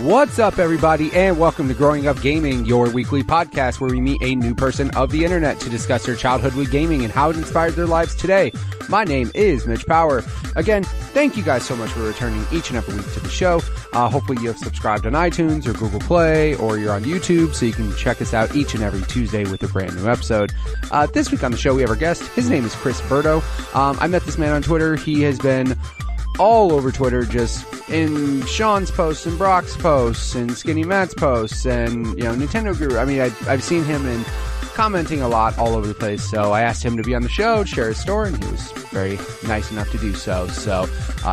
What's up, everybody, and welcome to Growing Up Gaming, your weekly podcast where we meet a new person of the internet to discuss their childhood with gaming and how it inspired their lives today. My name is Mitch Power. Again, thank you guys so much for returning each and every week to the show. Hopefully you have subscribed on iTunes or Google Play, or you're on YouTube, so you can check us out each and every Tuesday with a brand new episode. This week on the show, we have our guest. His name is Berto. I met this man on Twitter. He has been all over Twitter, just in Sean's posts and Brock's posts and Skinny Matt's posts and, you know, Nintendo Guru. I mean, I've seen him in commenting a lot all over the place, so I asked him to be on the show, share his story, and he was very nice enough to do so. So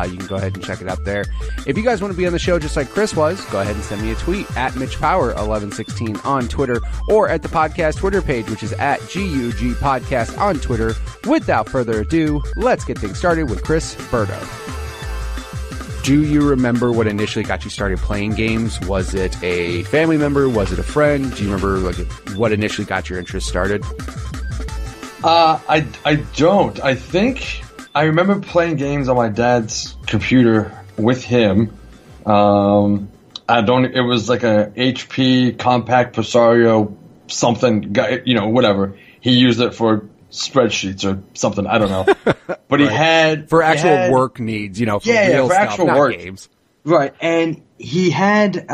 you can go ahead and check it out there. If you guys want to be on the show just like Chris was, go ahead and send me a tweet at MitchPower1116 on Twitter, or at the podcast Twitter page, which is at GUG Podcast on Twitter. Without further ado, let's get things started with Berto. Do you remember what initially got you started playing games? Was it a family member? Was it a friend? Do you remember what initially got your interest started? I don't. I think I remember playing games on my dad's computer with him. It was like a HP compact Presario something, whatever. He used it for spreadsheets or something. I don't know. But he had for actual work needs, for real for stuff, actual not work games. Right. And he had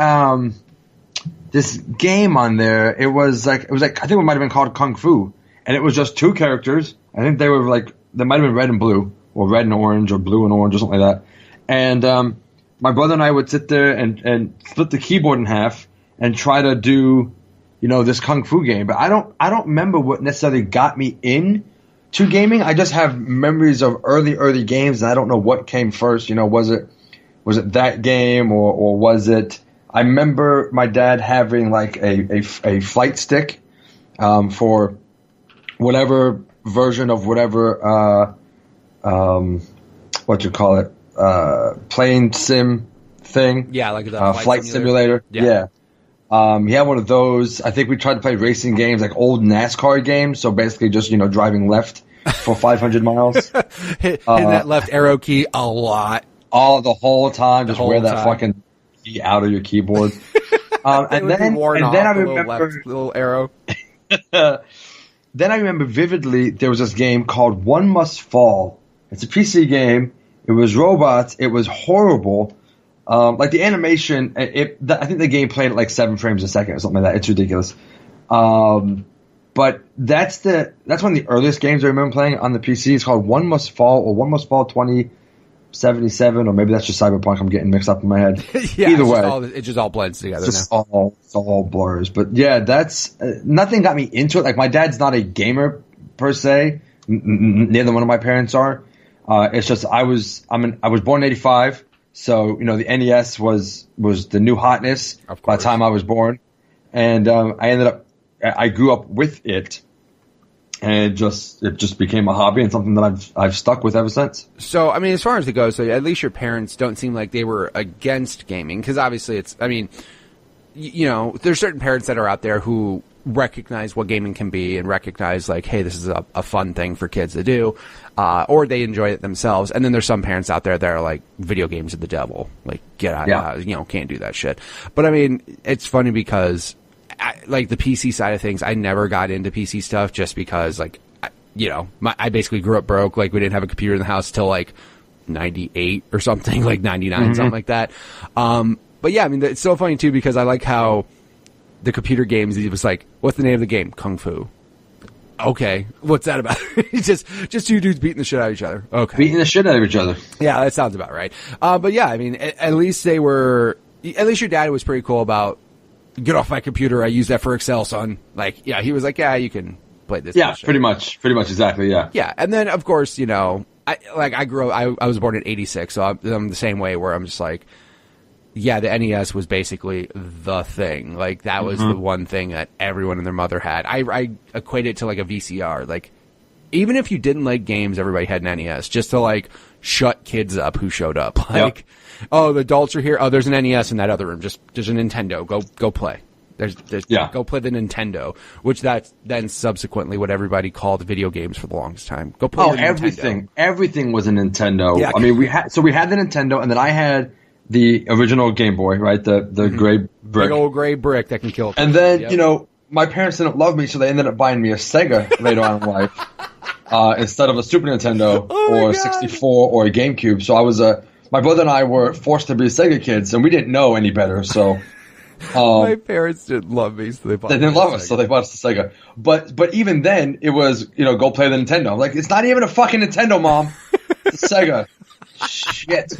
this game on there. It was like I think it might have been called Kung Fu, and it was just two characters. I think they were they might have been red and blue, or red and orange, or blue and orange, or something like that. And my brother and I would sit there and split the keyboard in half and try to do this Kung Fu game. But I don't remember what necessarily got me in to gaming. I just have memories of early games, and I don't know what came first. Was it that game, or was it? I remember my dad having like a flight stick for whatever version of whatever what you call it, plane sim thing. Yeah, like the flight simulator. Yeah. He had one of those. I think we tried to play racing games, like old NASCAR games. So basically just, driving left for 500 miles. Hit that left arrow key a lot. The whole time. Just wear that fucking key out of your keyboard. And then I remember little arrow. Then I remember vividly there was this game called One Must Fall. It's a PC game. It was robots. It was horrible. Like the animation, I think the game played at like 7 frames a second or something like that. It's ridiculous. But that's one of the earliest games I remember playing on the PC. It's called One Must Fall, or One Must Fall 2077, or maybe that's just Cyberpunk. I'm getting mixed up in my head. Yeah, either way, it just all blends together. It's all blurs. But yeah, that's nothing got me into it. Like my dad's not a gamer per se. Neither one of my parents are. It's just I was born in '85. So, the NES was the new hotness by the time I was born. And I grew up with it, and it just became a hobby and something that I've stuck with ever since. So, I mean, as far as it goes, so at least your parents don't seem like they were against gaming, because obviously there's certain parents that are out there who recognize what gaming can be and recognize like, hey, this is a fun thing for kids to do, or they enjoy it themselves. And then there's some parents out there that are like, video games are the devil, like get out, can't do that shit. But I mean, it's funny because like the PC side of things, I never got into PC stuff just because like, I basically grew up broke. Like we didn't have a computer in the house till like 98 or something, like 99, something like that. But yeah, I mean, it's so funny too, because I like how the computer games, it was like, what's the name of the game? Kung Fu. Okay, what's that about? just two dudes beating the shit out of each other. Okay. Beating the shit out of each other. Yeah, that sounds about right. But yeah, I mean, at least your dad was pretty cool about, get off my computer, I use that for Excel, son. Like, yeah, he was like, yeah, you can play this. Yeah, pretty much, exactly, yeah. Yeah, and then, of course, I grew up, I was born in 86, so I'm the same way, where I'm just like, yeah, the NES was basically the thing. Like, that was the one thing that everyone and their mother had. I equate it to, like, a VCR. Like, even if you didn't like games, everybody had an NES, just to, like, shut kids up who showed up. Like, oh, the adults are here. Oh, there's an NES in that other room. There's a Nintendo. Go play. Go play the Nintendo, which that's then subsequently what everybody called video games for the longest time. Go play the Nintendo. Everything. Everything was a Nintendo. Yeah. I mean, we had the Nintendo, and then I had the original Game Boy, right? The gray brick. Big old gray brick that can kill a person. And then, my parents didn't love me, so they ended up buying me a Sega later on in life instead of a Super Nintendo or a 64 or a GameCube. So my brother and I were forced to be Sega kids, and we didn't know any better, so... my parents didn't love me, so they didn't love us, so they bought us the Sega. But even then, it was, go play the Nintendo. I'm like, it's not even a fucking Nintendo, Mom. It's a Sega. Shit.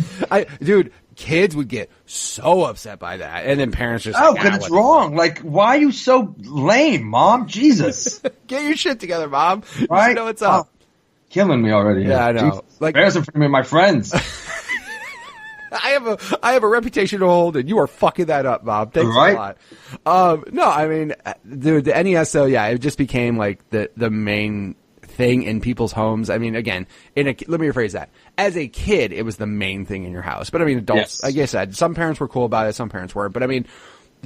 Dude, kids would get so upset by that, and then parents just because it's wrong. Like, why are you so lame, Mom? Jesus. Get your shit together, Mom. Right? You know what's up. Killing me already. Yeah, I know. Jesus. Like, embarrassing for me and my friends. I have a reputation to hold, and you are fucking that up, Bob. Thanks a lot. No, I mean, the NES, though, yeah, it just became like the main thing in people's homes. I mean, again, let me rephrase that. As a kid, it was the main thing in your house. But I mean, adults, like I said, some parents were cool about it, some parents weren't. But I mean,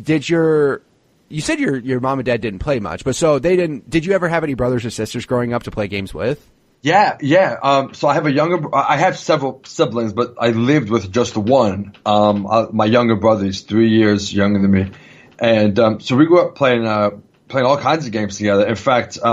you said your mom and dad didn't play much, but so they didn't. Did you ever have any brothers or sisters growing up to play games with? Yeah. So I have several siblings, but I lived with just one. My younger brother is 3 years younger than me, and so we grew up playing all kinds of games together. In fact, we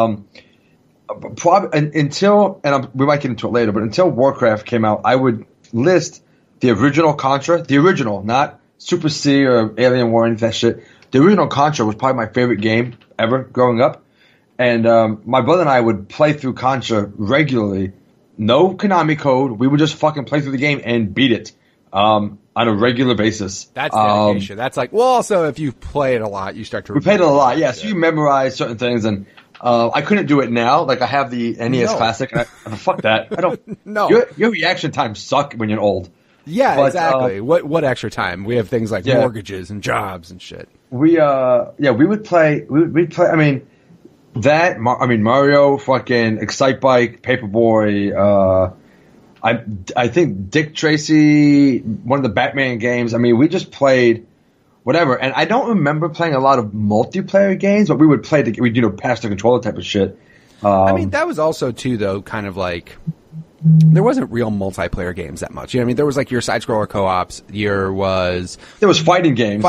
might get into it later, but until Warcraft came out, I would list the original Contra, the original, not Super C or Alien War or any of that shit. The original Contra was probably my favorite game ever growing up. And my brother and I would play through Contra regularly. No Konami code. We would just fucking play through the game and beat it on a regular basis. That's dedication. That's like, well, also, if you play it a lot, you start to... We played it a lot, yeah. So you memorize certain things, and I couldn't do it now. Like, I have the NES Classic, and fuck that. I don't... No. Your reaction times suck when you're old. Yeah, but, exactly. What extra time? We have things like mortgages and jobs and shit. We would play... We'd play... I mean... Mario, fucking Excitebike, Paperboy, I think Dick Tracy, one of the Batman games. I mean, we just played whatever. And I don't remember playing a lot of multiplayer games, but we would play, we'd pass the controller type of shit. I mean, that was also, too, though, kind of like, there wasn't real multiplayer games that much. You know what I mean? There was like your side-scroller co-ops, there was fighting games,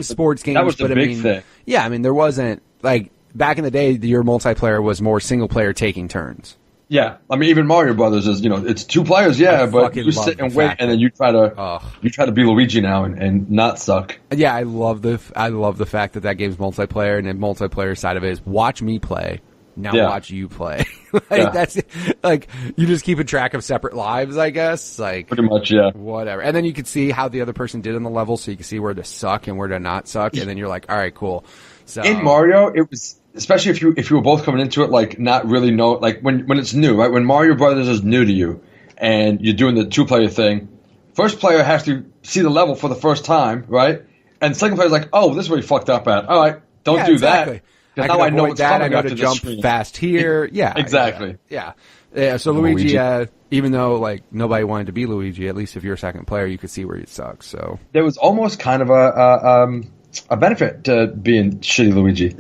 sports games. That was the big thing. Yeah, I mean, there wasn't, like, back in the day, your multiplayer was more single-player taking turns. Yeah, I mean, even Mario Brothers is, it's two players, but you sit and wait, and then you try to be Luigi now and not suck. Yeah, I love the fact that game's multiplayer, and the multiplayer side of it is watch me play. Now watch you play. That's like you just keeping track of separate lives, I guess. Like pretty much, yeah. Whatever, and then you could see how the other person did in the level, so you can see where to suck and where to not suck, and then you're like, all right, cool. So in Mario, it was. Especially if you were both coming into it like not really know, like when it's new, right? When Mario Brothers is new to you and you're doing the 2-player thing, first player has to see the level for the first time, right? And second player's like, oh, this is where you fucked up at. All right, don't do that. Because now I know what's coming. I know to jump fast here. Yeah, exactly. Yeah. So Luigi, even though like nobody wanted to be Luigi, at least if you're a second player, you could see where you suck. So there was almost kind of a benefit to being shitty Luigi.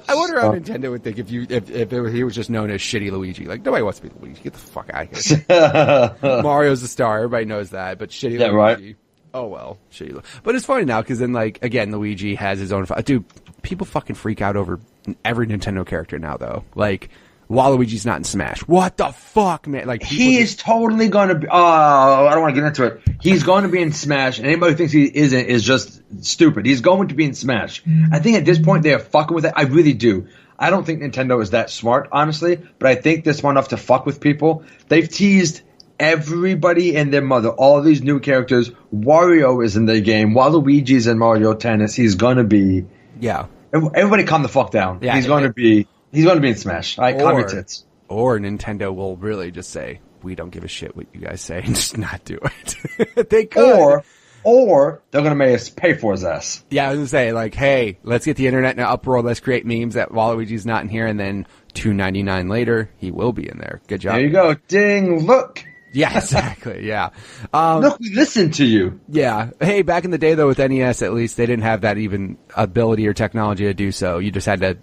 I wonder how Nintendo would think if he was just known as Shitty Luigi. Like, nobody wants to be Luigi. Get the fuck out of here. Mario's the star. Everybody knows that. But Shitty Luigi. Right. Oh, well. Shitty Luigi. But it's funny now because then, like, again, Luigi has his own... Dude, people fucking freak out over every Nintendo character now, though. Like... Waluigi's not in Smash. What the fuck, man? Like he is totally going to be. Oh, I don't want to get into it. He's going to be in Smash, and anybody who thinks he isn't is just stupid. He's going to be in Smash. I think at this point they are fucking with it. I really do. I don't think Nintendo is that smart, honestly, but I think they're smart enough to fuck with people. They've teased everybody and their mother. All of these new characters. Wario is in the game. Waluigi's in Mario Tennis. He's going to be. Yeah. Everybody calm the fuck down. Yeah, he's going to be. He's going to be in Smash. All right, calm your tits. Or Nintendo will really just say, we don't give a shit what you guys say and just not do it. They could. Or they're going to make us pay for his ass. Yeah, I was going to say, like, hey, let's get the internet in an uproar. Let's create memes that Waluigi's not in here. And then $2.99 later, he will be in there. Good job. There you go. Ding, look. Yeah, exactly. Yeah. Look, we listened to you. Yeah. Hey, back in the day, though, with NES, at least, they didn't have that even ability or technology to do so. You just had to,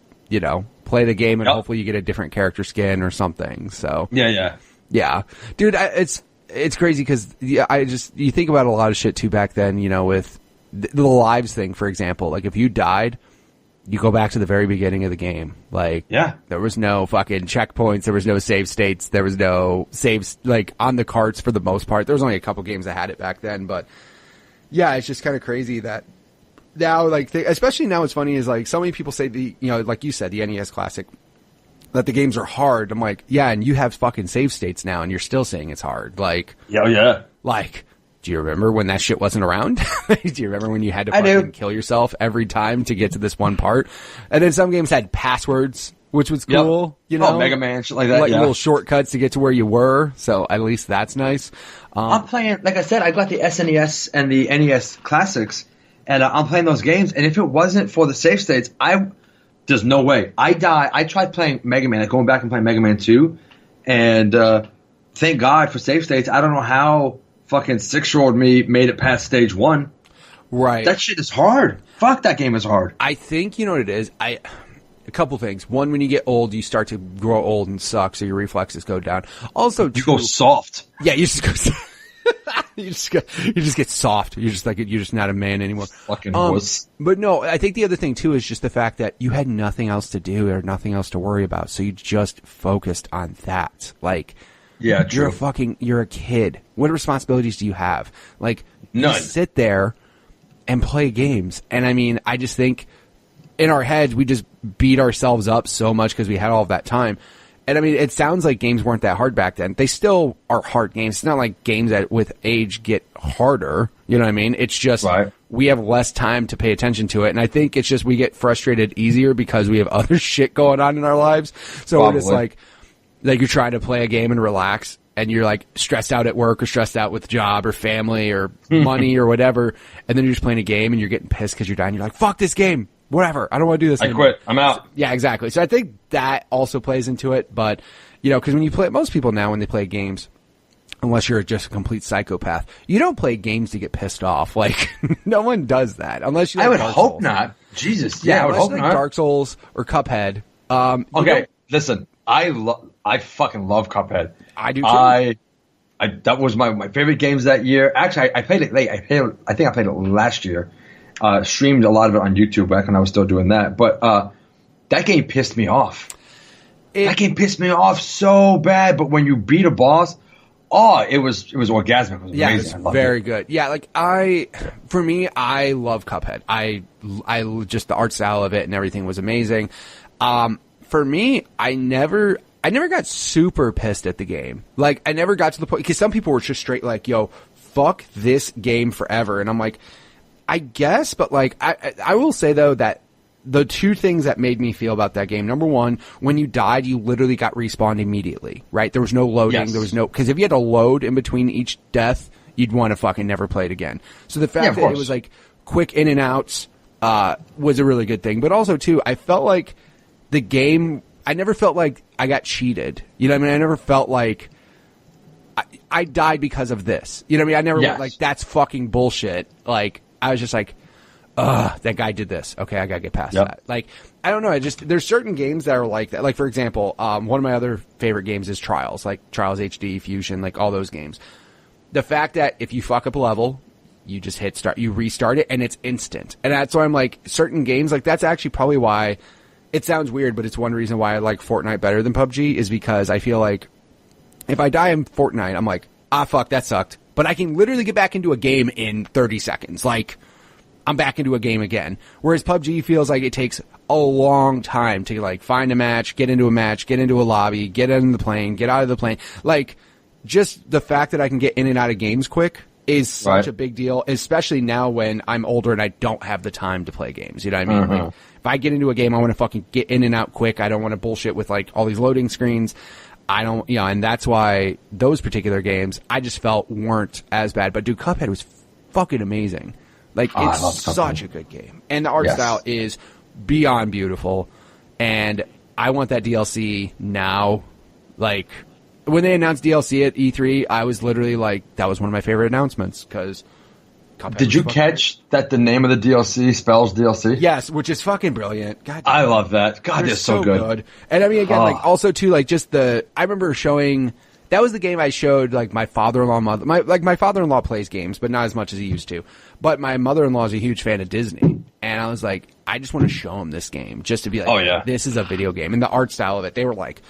play the game and hopefully you get a different character skin or something. So yeah, dude, it's it's crazy because you think about a lot of shit too back then, you know, with the lives thing, for example. Like, if you died, you go back to the very beginning of the game. Like, there was no fucking checkpoints. There was no save states. There was no saves, like, on the carts for the most part. There was only a couple games that had it back then. But, yeah, it's just kind of crazy that now, like, especially now what's funny is, like, so many people say like you said, the NES Classic, that the games are hard. I'm like, yeah, and you have fucking save states now, and you're still saying it's hard. Like, like, do you remember when that shit wasn't around? Do you remember when you had to fucking kill yourself every time to get to this one part? And then some games had passwords, which was cool. You know, Mega Man, shit like that. Like little shortcuts to get to where you were. So at least that's nice. I'm playing, like I said, I got the SNES and the NES Classics, and I'm playing those games. And if it wasn't for the save states, there's no way. I tried playing Mega Man, like going back and playing Mega Man 2, and thank God for save states. I don't know how fucking 6-year-old me made it past stage 1. Right. That shit is hard. Fuck, that game is hard. I think, you know what it is? A couple things. One, when you get old, you start to grow old and suck, so your reflexes go down. Also, you go soft. Yeah, you just go you just get soft. You're just not a man anymore. Fucking wuss. But no, I think the other thing too is just the fact that you had nothing else to do or nothing else to worry about, so you just focused on that. Like, yeah, true. You're a kid. What responsibilities do you have? Like, none. You sit there and play games. And I mean, I just think in our heads, we just beat ourselves up so much because we had all of that time. And I mean, it sounds like games weren't that hard back then. They still are hard games. It's not like games that with age get harder. You know what I mean? It's just we have less time to pay attention to it. And I think it's just we get frustrated easier because we have other shit going on in our lives. So we're just like you're trying to play a game and relax, and you're like stressed out at work or stressed out with job or family or money or whatever. And then you're just playing a game and you're getting pissed because you're dying. You're like, fuck this game. Whatever. I don't want to do this anymore. I quit. I'm out. Yeah, exactly. So I think that also plays into it. But, you know, because when you play, most people now when they play games, unless you're just a complete psychopath, you don't play games to get pissed off. Like, no one does that. Unless you like I would Dark hope Souls. not. Jesus. Yeah, I would hope like not. Dark Souls or Cuphead. Okay, listen. I fucking love Cuphead. I do too. That was my favorite games that year. Actually, I played it late. I think I played it last year. Streamed a lot of it on YouTube back when I was still doing that. But that game pissed me off. That game pissed me off so bad. But when you beat a boss, it was orgasmic. It was amazing. It was very good. Yeah, like I love Cuphead. I just the art style of it and everything was amazing. For me, I never got super pissed at the game. Like, I never got to the point, because some people were just straight like, yo, fuck this game forever. And I'm like, I guess, but like, I will say though that the two things that made me feel about that game, number one, when you died, you literally got respawned immediately, right? There was no loading. Yes. There was no, because if you had to load in between each death, you'd want to fucking never play it again. So the fact that it was like quick in and outs, was a really good thing. But also too, I felt like the game, I never felt like I got cheated. You know what I mean? I never felt like I died because of this. You know what I mean? I never went like, that's fucking bullshit. Like, I was just like, that guy did this. Okay, I gotta get past that. Like, I don't know. There's certain games that are like that. Like, for example, one of my other favorite games is Trials. Like, Trials HD, Fusion, like all those games. The fact that if you fuck up a level, you just hit start, you restart it, and it's instant. And that's why I'm like, certain games, like, that's actually probably why, it sounds weird, but it's one reason why I like Fortnite better than PUBG, is because I feel like if I die in Fortnite, I'm like, fuck, that sucked. But I can literally get back into a game in 30 seconds. Like, I'm back into a game again. Whereas PUBG feels like it takes a long time to, like, find a match, get into a lobby, get in the plane, get out of the plane. Like, just the fact that I can get in and out of games quick is such a big deal, especially now when I'm older and I don't have the time to play games. You know what I mean? Like, if I get into a game, I want to fucking get in and out quick. I don't want to bullshit with, like, all these loading screens. I don't, and that's why those particular games I just felt weren't as bad. But dude, Cuphead was fucking amazing. Like, it's such a good game. And the art style is beyond beautiful. And I want that DLC now. Like, when they announced DLC at E3, I was literally like, that was one of my favorite announcements, because did you catch that the name of the DLC spells DLC? Yes, which is fucking brilliant. God damn. I love that. God, they're so good. And I mean, again, like, also too, like, just I remember showing that was the game I showed like my father-in-law, my father-in-law plays games, but not as much as he used to. But my mother-in-law is a huge fan of Disney, and I was like, I just want to show him this game just to be like, oh yeah, this is a video game, and the art style of it. They were like,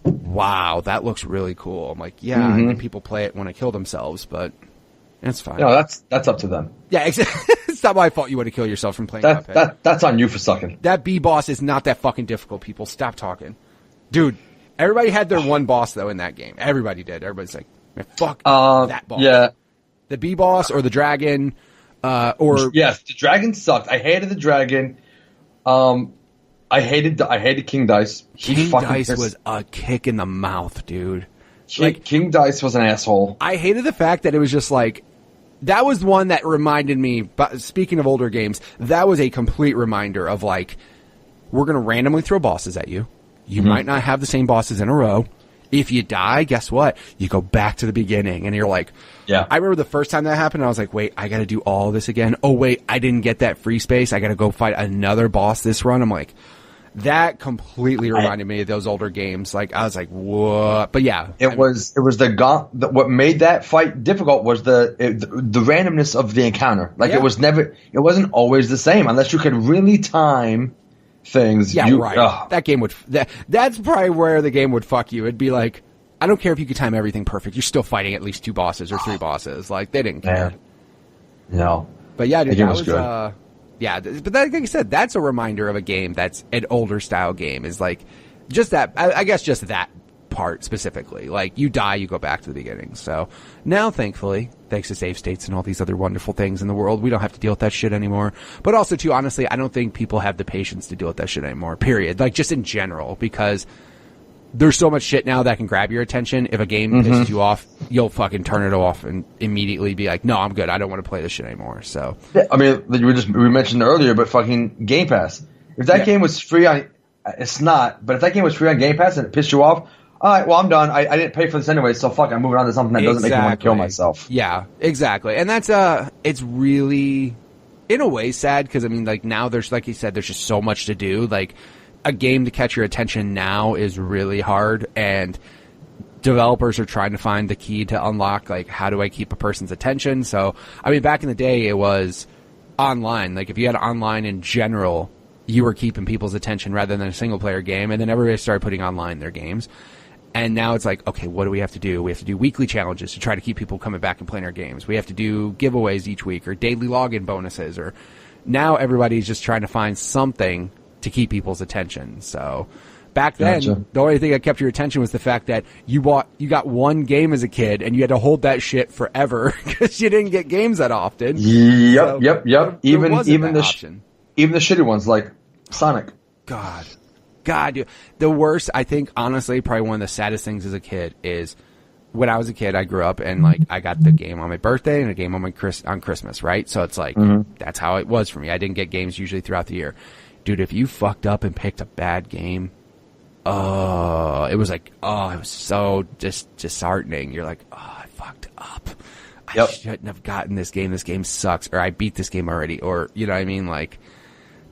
wow, that looks really cool. I'm like, yeah, and then people play it want to kill themselves, but it's fine. No, that's up to them. Yeah, exactly. It's not my fault you want to kill yourself from playing Cuphead. That's on you for sucking. That B boss is not that fucking difficult, people. Stop talking. Dude, everybody had their one boss, though, in that game. Everybody did. Everybody's like, man, fuck that boss. Yeah. The B boss or the dragon, or... Yes, the dragon sucked. I hated the dragon. I hated King Dice. King Dice was a kick in the mouth, dude. King Dice was an asshole. I hated the fact that it was just like... That was one that reminded me, but speaking of older games, that was a complete reminder of like, we're going to randomly throw bosses at you. You might not have the same bosses in a row. If you die, guess what? You go back to the beginning and you're like, yeah. I remember the first time that happened, I was like, wait, I got to do all this again. Oh, wait, I didn't get that free space. I got to go fight another boss this run. I'm like, that completely reminded me of those older games. Like, I was like, what? But yeah. It was what made that fight difficult was the randomness of the encounter. Like, it wasn't always the same unless you could really time things. Yeah, right. That game that's probably where the game would fuck you. It'd be like, I don't care if you could time everything perfect. You're still fighting at least 2 bosses or 3 bosses. Like, they didn't care. No. But yeah, dude, that was good. Yeah, but like I said, that's a reminder of a game that's an older style game. Is like just that. I guess just that part specifically. Like you die, you go back to the beginning. So now, thankfully, thanks to save states and all these other wonderful things in the world, we don't have to deal with that shit anymore. But also, too, honestly, I don't think people have the patience to deal with that shit anymore. Period. Like just in general, because there's so much shit now that can grab your attention. If a game pisses you off, you'll fucking turn it off and immediately be like, no, I'm good. I don't want to play this shit anymore. So, yeah, I mean, we mentioned earlier, but fucking Game Pass. If that game was free on, it's not, but if that game was free on Game Pass and it pissed you off, all right, well, I'm done. I didn't pay for this anyway, so fuck, I'm moving on to something that doesn't make me want to kill myself. Yeah, exactly. And that's, it's really, in a way, sad, because, I mean, like, now there's, like you said, there's just so much to do. Like, a game to catch your attention now is really hard, and developers are trying to find the key to unlock, like, how do I keep a person's attention? So, I mean, back in the day, it was online. Like, if you had online in general, you were keeping people's attention rather than a single-player game, and then everybody started putting online their games. And now it's like, okay, what do we have to do? We have to do weekly challenges to try to keep people coming back and playing our games. We have to do giveaways each week or daily login bonuses. Or now everybody's just trying to find something to keep people's attention. So back then, the only thing that kept your attention was the fact that you got one game as a kid and you had to hold that shit forever because you didn't get games that often. Yep. Even the shitty ones like Sonic. God, dude. The worst, I think, honestly, probably one of the saddest things as a kid is when I was a kid, I grew up and like I got the game on my birthday and a game on Christmas, right? So it's like that's how it was for me. I didn't get games usually throughout the year. Dude, if you fucked up and picked a bad game, it was like, it was so disheartening. You're like, I fucked up. I shouldn't have gotten this game. This game sucks. Or I beat this game already. Or, you know what I mean? Like,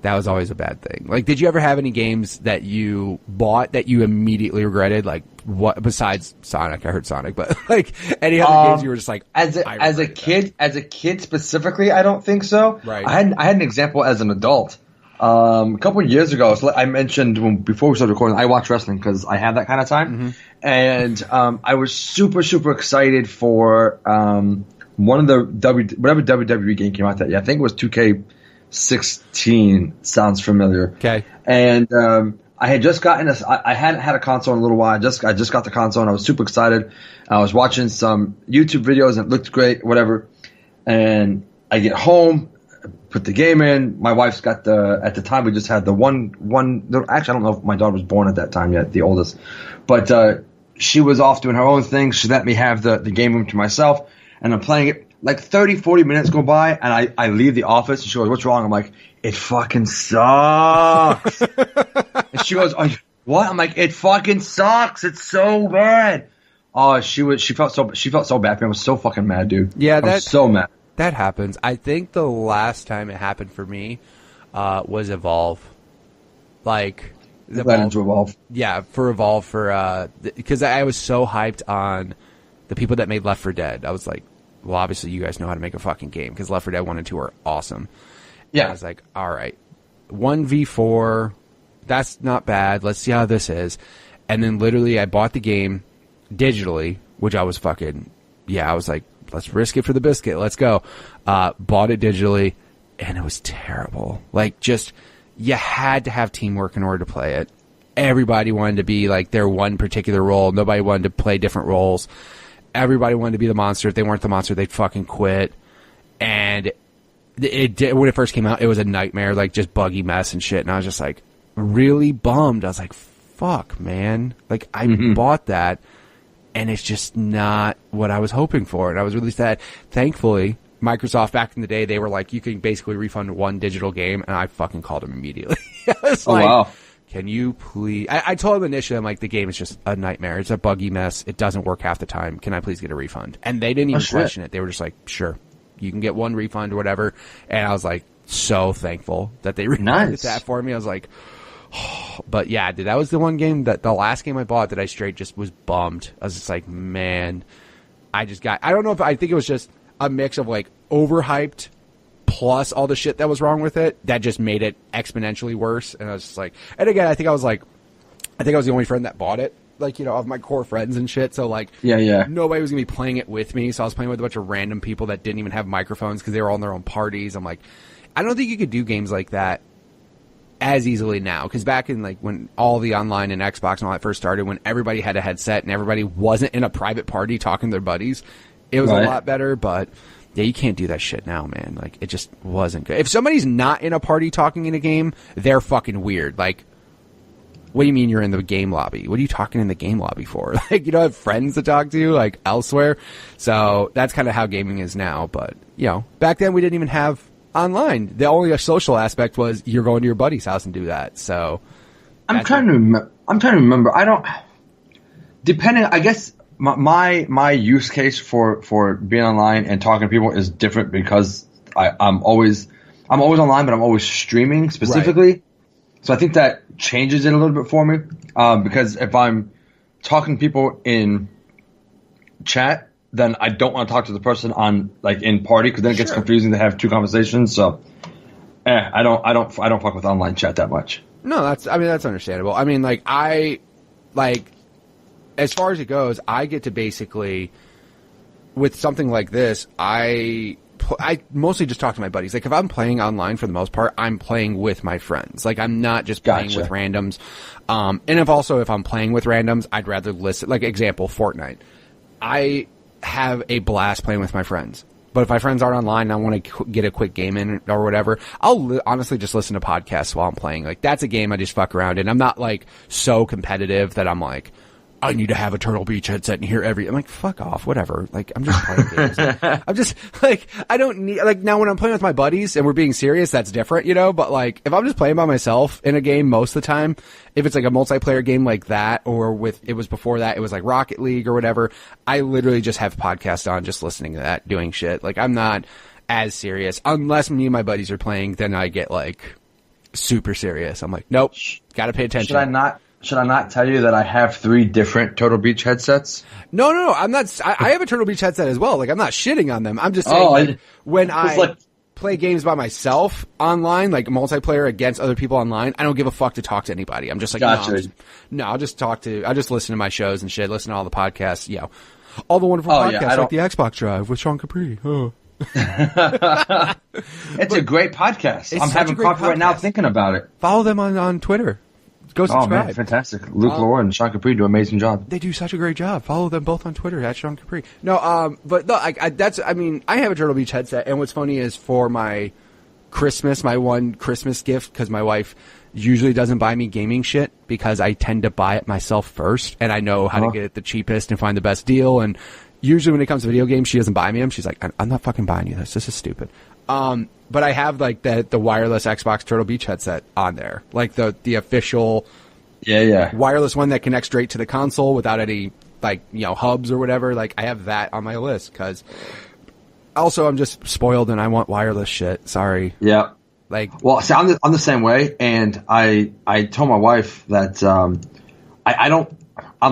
that was always a bad thing. Like, did you ever have any games that you bought that you immediately regretted? Like, what besides Sonic? I heard Sonic, but like any other games you were just like, as a kid specifically, I don't think so. Right. I had an example as an adult. A couple of years ago, I mentioned before we started recording, I watch wrestling because I have that kind of time, and I was super excited for one of the whatever WWE game came out that year. I think it was 2K16. Sounds familiar. Okay. And I had just gotten I hadn't had a console in a little while. I just got the console and I was super excited. I was watching some YouTube videos and it looked great, whatever. And I get home, put the game in. My wife's got at the time we just had the one. Actually, I don't know if my daughter was born at that time yet, the oldest. But she was off doing her own thing. She let me have the game room to myself. And I'm playing it. Like 30, 40 minutes go by, and I leave the office, and she goes, what's wrong? I'm like, it fucking sucks. And she goes, what? I'm like, it fucking sucks. It's so bad. Oh, she felt so bad for me. I was so fucking mad, dude. Yeah, I was so mad. That happens. I think the last time it happened for me was Evolve. Like, That into Evolve. Yeah, for Evolve, because I was so hyped on the people that made Left 4 Dead. I was like, well, obviously you guys know how to make a fucking game, because Left 4 Dead 1 and 2 are awesome. Yeah. And I was like, all right, 1v4, that's not bad. Let's see how this is. And then literally I bought the game digitally, which I was I was like, let's risk it for the biscuit. Let's go. Bought it digitally, and it was terrible. Like, just, you had to have teamwork in order to play it. Everybody wanted to be like their one particular role. Nobody wanted to play different roles. Everybody wanted to be the monster. If they weren't the monster, they'd fucking quit. And when it first came out, it was a nightmare, like just buggy mess and shit. And I was just like really bummed. I was like, fuck, man. Like, I bought that, and it's just not what I was hoping for. And I was really sad. Thankfully, Microsoft back in the day, they were like, you can basically refund one digital game, and I fucking called them immediately. I was wow. Can you please? I told them initially, I'm like, the game is just a nightmare. It's a buggy mess. It doesn't work half the time. Can I please get a refund? And they didn't even question it. They were just like, sure, you can get one refund or whatever. And I was like, so thankful that they refunded that for me. I was like, oh. But yeah, dude, that was the one game the last game I bought that I straight just was bummed. I was just like, man, I don't know if, I think it was just a mix of like overhyped plus all the shit that was wrong with it that just made it exponentially worse. And I was just like, and again, I think I was the only friend that bought it, like, you know, of my core friends and shit. So like, nobody was gonna be playing it with me. So I was playing with a bunch of random people that didn't even have microphones because they were all in their own parties. I'm like, I don't think you could do games like that as easily now, because back in like when all the online and Xbox and all that first started, when everybody had a headset and everybody wasn't in a private party talking to their buddies, it was a lot better. But yeah, you can't do that shit now, man. Like, it just wasn't good. If somebody's not in a party talking in a game, they're fucking weird. Like, what do you mean you're in the game lobby? What are you talking in the game lobby for? Like, you don't have friends to talk to, like, elsewhere? So that's kind of how gaming is now. But, you know, back then we didn't even have online. The only social aspect was you're going to your buddy's house and do that. So I'm trying to remember. I don't, depending, I guess my use case for being online and talking to people is different because I'm always online, but I'm always streaming specifically. Right. So I think that changes it a little bit for me. Because if I'm talking to people in chat, then I don't want to talk to the person on like in party, because then it gets confusing to have two conversations. So I don't fuck with online chat that much. No, that's understandable. I mean, as far as it goes, I get to basically, with something like this, I mostly just talk to my buddies. Like, if I'm playing online, for the most part, I'm playing with my friends. Like, I'm not just playing with randoms. And if I'm playing with randoms, I'd rather listen. Like, example, Fortnite. I have a blast playing with my friends. But if my friends aren't online and I want to get a quick game in or whatever, I'll honestly just listen to podcasts while I'm playing. Like, that's a game I just fuck around in. I'm not, like, so competitive that I'm like, I need to have a Turtle Beach headset and hear I'm like, fuck off, whatever. Like, I'm just playing games. I'm just, like, I don't need, like, now when I'm playing with my buddies and we're being serious, that's different, you know? But, like, if I'm just playing by myself in a game most of the time, if it's like a multiplayer game like that, or it was before that, it was like Rocket League or whatever, I literally just have podcasts on, just listening to that, doing shit. Like, I'm not as serious. Unless me and my buddies are playing, then I get, like, super serious. I'm like, nope, gotta pay attention. Should I not tell you that I have 3 different Turtle Beach headsets? No, I'm not. I have a Turtle Beach headset as well. Like, I'm not shitting on them. I'm just saying, when I play games by myself online, like multiplayer against other people online, I don't give a fuck to talk to anybody. I'm just like, I'll just listen to my shows and shit, listen to all the podcasts, you know, all the wonderful podcasts like the Xbox Drive with Sean Capri. Oh. It's a great podcast. I'm having coffee right now thinking about it. Follow them on Twitter. Go subscribe. Oh, man, fantastic. Luke Lore and Sean Capri do an amazing job. They do such a great job. Follow them both on Twitter, at Sean Capri. No, but no, I have a Turtle Beach headset, and what's funny is for my one Christmas gift, because my wife usually doesn't buy me gaming shit, because I tend to buy it myself first, and I know how to get it the cheapest and find the best deal, and usually when it comes to video games, she doesn't buy me them. She's like, I'm not fucking buying you this. This is stupid. But I have like the wireless Xbox Turtle Beach headset on there, like the official, wireless one that connects straight to the console without any hubs or whatever. Like, I have that on my list because also I'm just spoiled and I want wireless shit. Sorry. Yeah. Well, see, I'm the same way, and I told my wife that I'm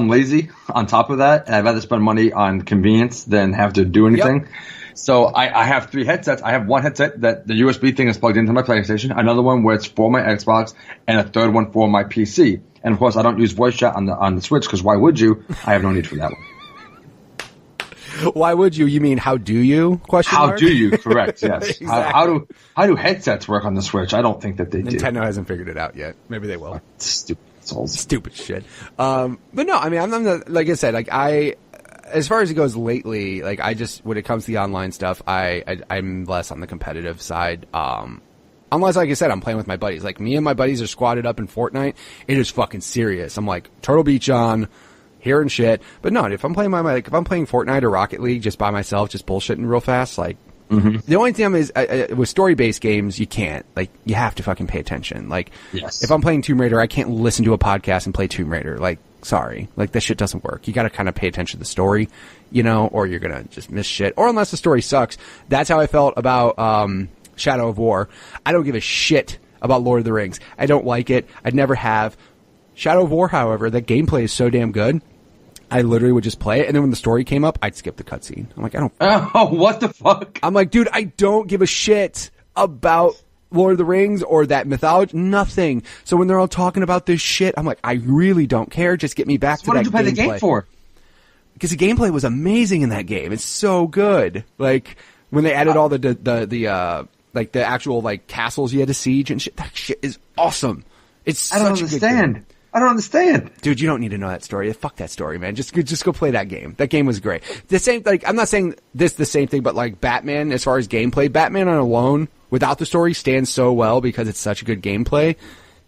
lazy on top of that, and I'd rather spend money on convenience than have to do anything. Yep. So I have 3 headsets. I have one headset that the USB thing is plugged into my PlayStation, another one where it's for my Xbox, and a third one for my PC. And of course, I don't use voice chat on the Switch because why would you? I have no need for that one. Why would you? You mean how do you? How do you? Correct. Yes. Exactly. How do headsets work on the Switch? I don't think that they do. Nintendo hasn't figured it out yet. Maybe they will. Stupid shit. But no, I mean, I'm not, like I said, as far as it goes lately, like when it comes to the online stuff, I'm less on the competitive side. Unless, like I said, I'm playing with my buddies. Like me and my buddies are squatted up in Fortnite. It is fucking serious. I'm like Turtle Beach on. Hearing shit, but no, if I'm playing if I'm playing Fortnite or Rocket League just by myself, just bullshitting real fast, like, the only thing is, with story-based games, you can't, like, you have to fucking pay attention. Like, yes. If I'm playing Tomb Raider, I can't listen to a podcast and play Tomb Raider. Like, sorry. Like, that shit doesn't work. You gotta kind of pay attention to the story, or you're gonna just miss shit. Or unless the story sucks. That's how I felt about, Shadow of War. I don't give a shit about Lord of the Rings. I don't like it. I never have. Shadow of War, however, the gameplay is so damn good. I literally would just play it, and then when the story came up, I'd skip the cutscene. I'm like, I don't... Oh, what the fuck? I'm like, dude, I don't give a shit about Lord of the Rings or that mythology. Nothing. So when they're all talking about this shit, I'm like, I really don't care. Just get me back to that gameplay. What did you play the game for? Because the gameplay was amazing in that game. It's so good. Like, when they added all the actual, like, castles you had to siege and shit, that shit is awesome. It's such a good game. I don't understand. Dude, you don't need to know that story. Fuck that story, man. Just go play that game. That game was great. The same, like, I'm not saying the same thing, but like Batman, as far as gameplay, Batman on alone, without the story, stands so well because it's such a good gameplay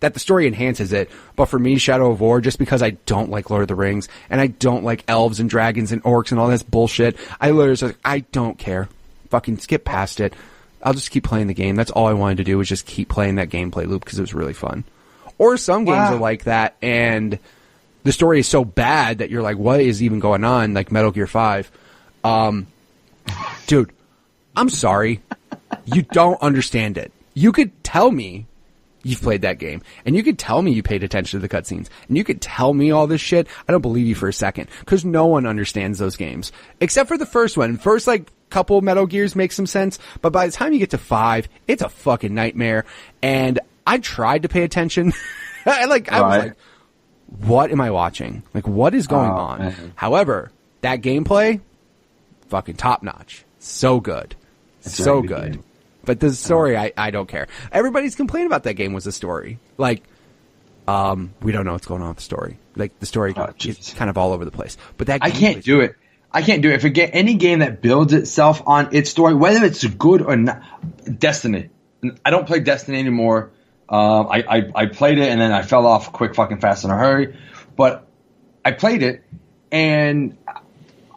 that the story enhances it. But for me, Shadow of War, just because I don't like Lord of the Rings, and I don't like elves and dragons and orcs and all this bullshit, I literally was like, I don't care. Fucking skip past it. I'll just keep playing the game. That's all I wanted to do was just keep playing that gameplay loop because it was really fun. Or some games are like that, and the story is so bad that you're like, what is even going on? Like Metal Gear 5. Dude, I'm sorry. You don't understand it. You could tell me you've played that game, and you could tell me you paid attention to the cutscenes, and you could tell me all this shit. I don't believe you for a second, because no one understands those games. Except for the first one. First, like, couple Metal Gears make some sense, but by the time you get to 5, it's a fucking nightmare, and I tried to pay attention. I was like, what am I watching? Like, what is going on? Man. However, that gameplay, fucking top notch. So good. It's so good. Game. But the story, I don't care. Everybody's complaining about that game was the story. Like, we don't know what's going on with the story. Like, the story is kind of all over the place. But that game I can't do it. If it any game that builds itself on its story, whether it's good or not, Destiny. I don't play Destiny anymore. I played it and then I fell off quick, fucking fast in a hurry. But I played it and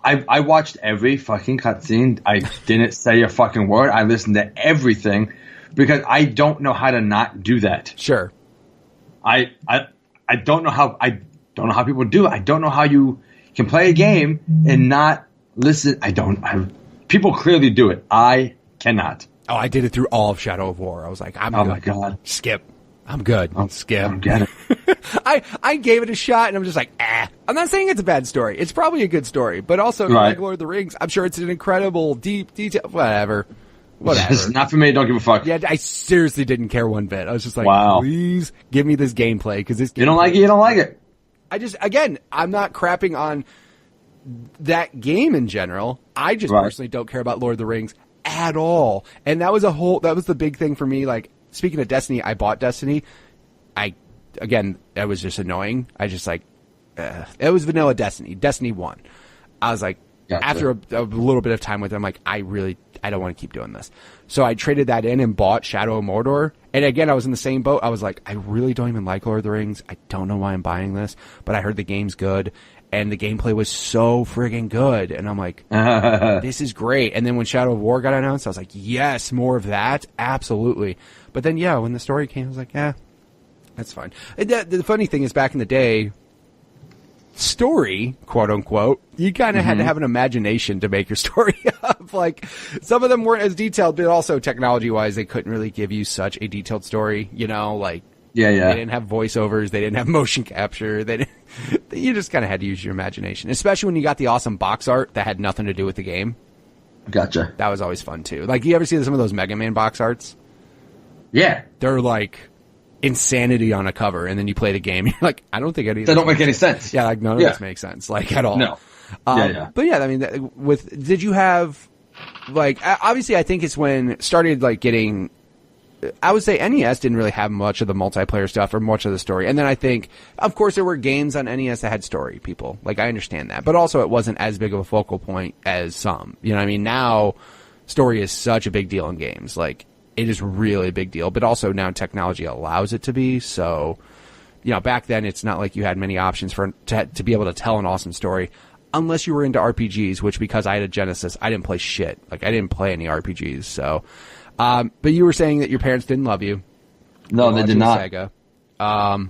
I watched every fucking cutscene. I didn't say a fucking word. I listened to everything because I don't know how to not do that. Sure. I don't know how people do it. I don't know how you can play a game and not listen. People clearly do it. I cannot. Oh, I did it through all of Shadow of War. I was like, I'm good. Oh my god. Skip. I'm good. Skip. I'm getting it. I gave it a shot and I'm just like, I'm not saying it's a bad story. It's probably a good story, but also like Lord of the Rings, I'm sure it's an incredible, deep detail. Whatever. It's not for me. Don't give a fuck. Yeah, I seriously didn't care one bit. I was just like, wow. Please give me this gameplay because this. You don't like it. You don't like it. I'm not crapping on that game in general. I just personally don't care about Lord of the Rings at all. And that was the big thing for me. Like, speaking of Destiny, I bought Destiny. That was just annoying. I just like, it was vanilla Destiny 1. I was like, after a little bit of time with it, I'm like, I don't want to keep doing this. So I traded that in and bought Shadow of Mordor. And again, I was in the same boat. I was like, I really don't even like Lord of the Rings. I don't know why I'm buying this, but I heard the game's good. And the gameplay was so friggin' good. And I'm like, this is great. And then when Shadow of War got announced, I was like, yes, more of that. Absolutely. But then, when the story came, I was like, that's fine. And the funny thing is, back in the day, story, quote unquote, you kind of had to have an imagination to make your story up. Like, some of them weren't as detailed, but also technology wise, they couldn't really give you such a detailed story, you know, like, they didn't have voiceovers, they didn't have motion capture, you just kind of had to use your imagination, especially when you got the awesome box art that had nothing to do with the game. Gotcha. That was always fun too. Like, you ever see some of those Mega Man box arts? Yeah. They're like insanity on a cover, and then you play the game, you're like, I don't think any of they this don't make any sense. Yeah, like none of this makes sense, like, at all. No. But yeah, I mean, did you have, like, obviously I think it's when started, like, getting, I would say NES didn't really have much of the multiplayer stuff or much of the story. And then I think, of course, there were games on NES that had story, people. Like, I understand that. But also, it wasn't as big of a focal point as some. You know what I mean? Now, story is such a big deal in games. Like, it is really a big deal. But also, now technology allows it to be. So, you know, back then, it's not like you had many options to be able to tell an awesome story. Unless you were into RPGs, which, because I had a Genesis, I didn't play shit. Like, I didn't play any RPGs, so... but you were saying that your parents didn't love you. No, they did not. Sega.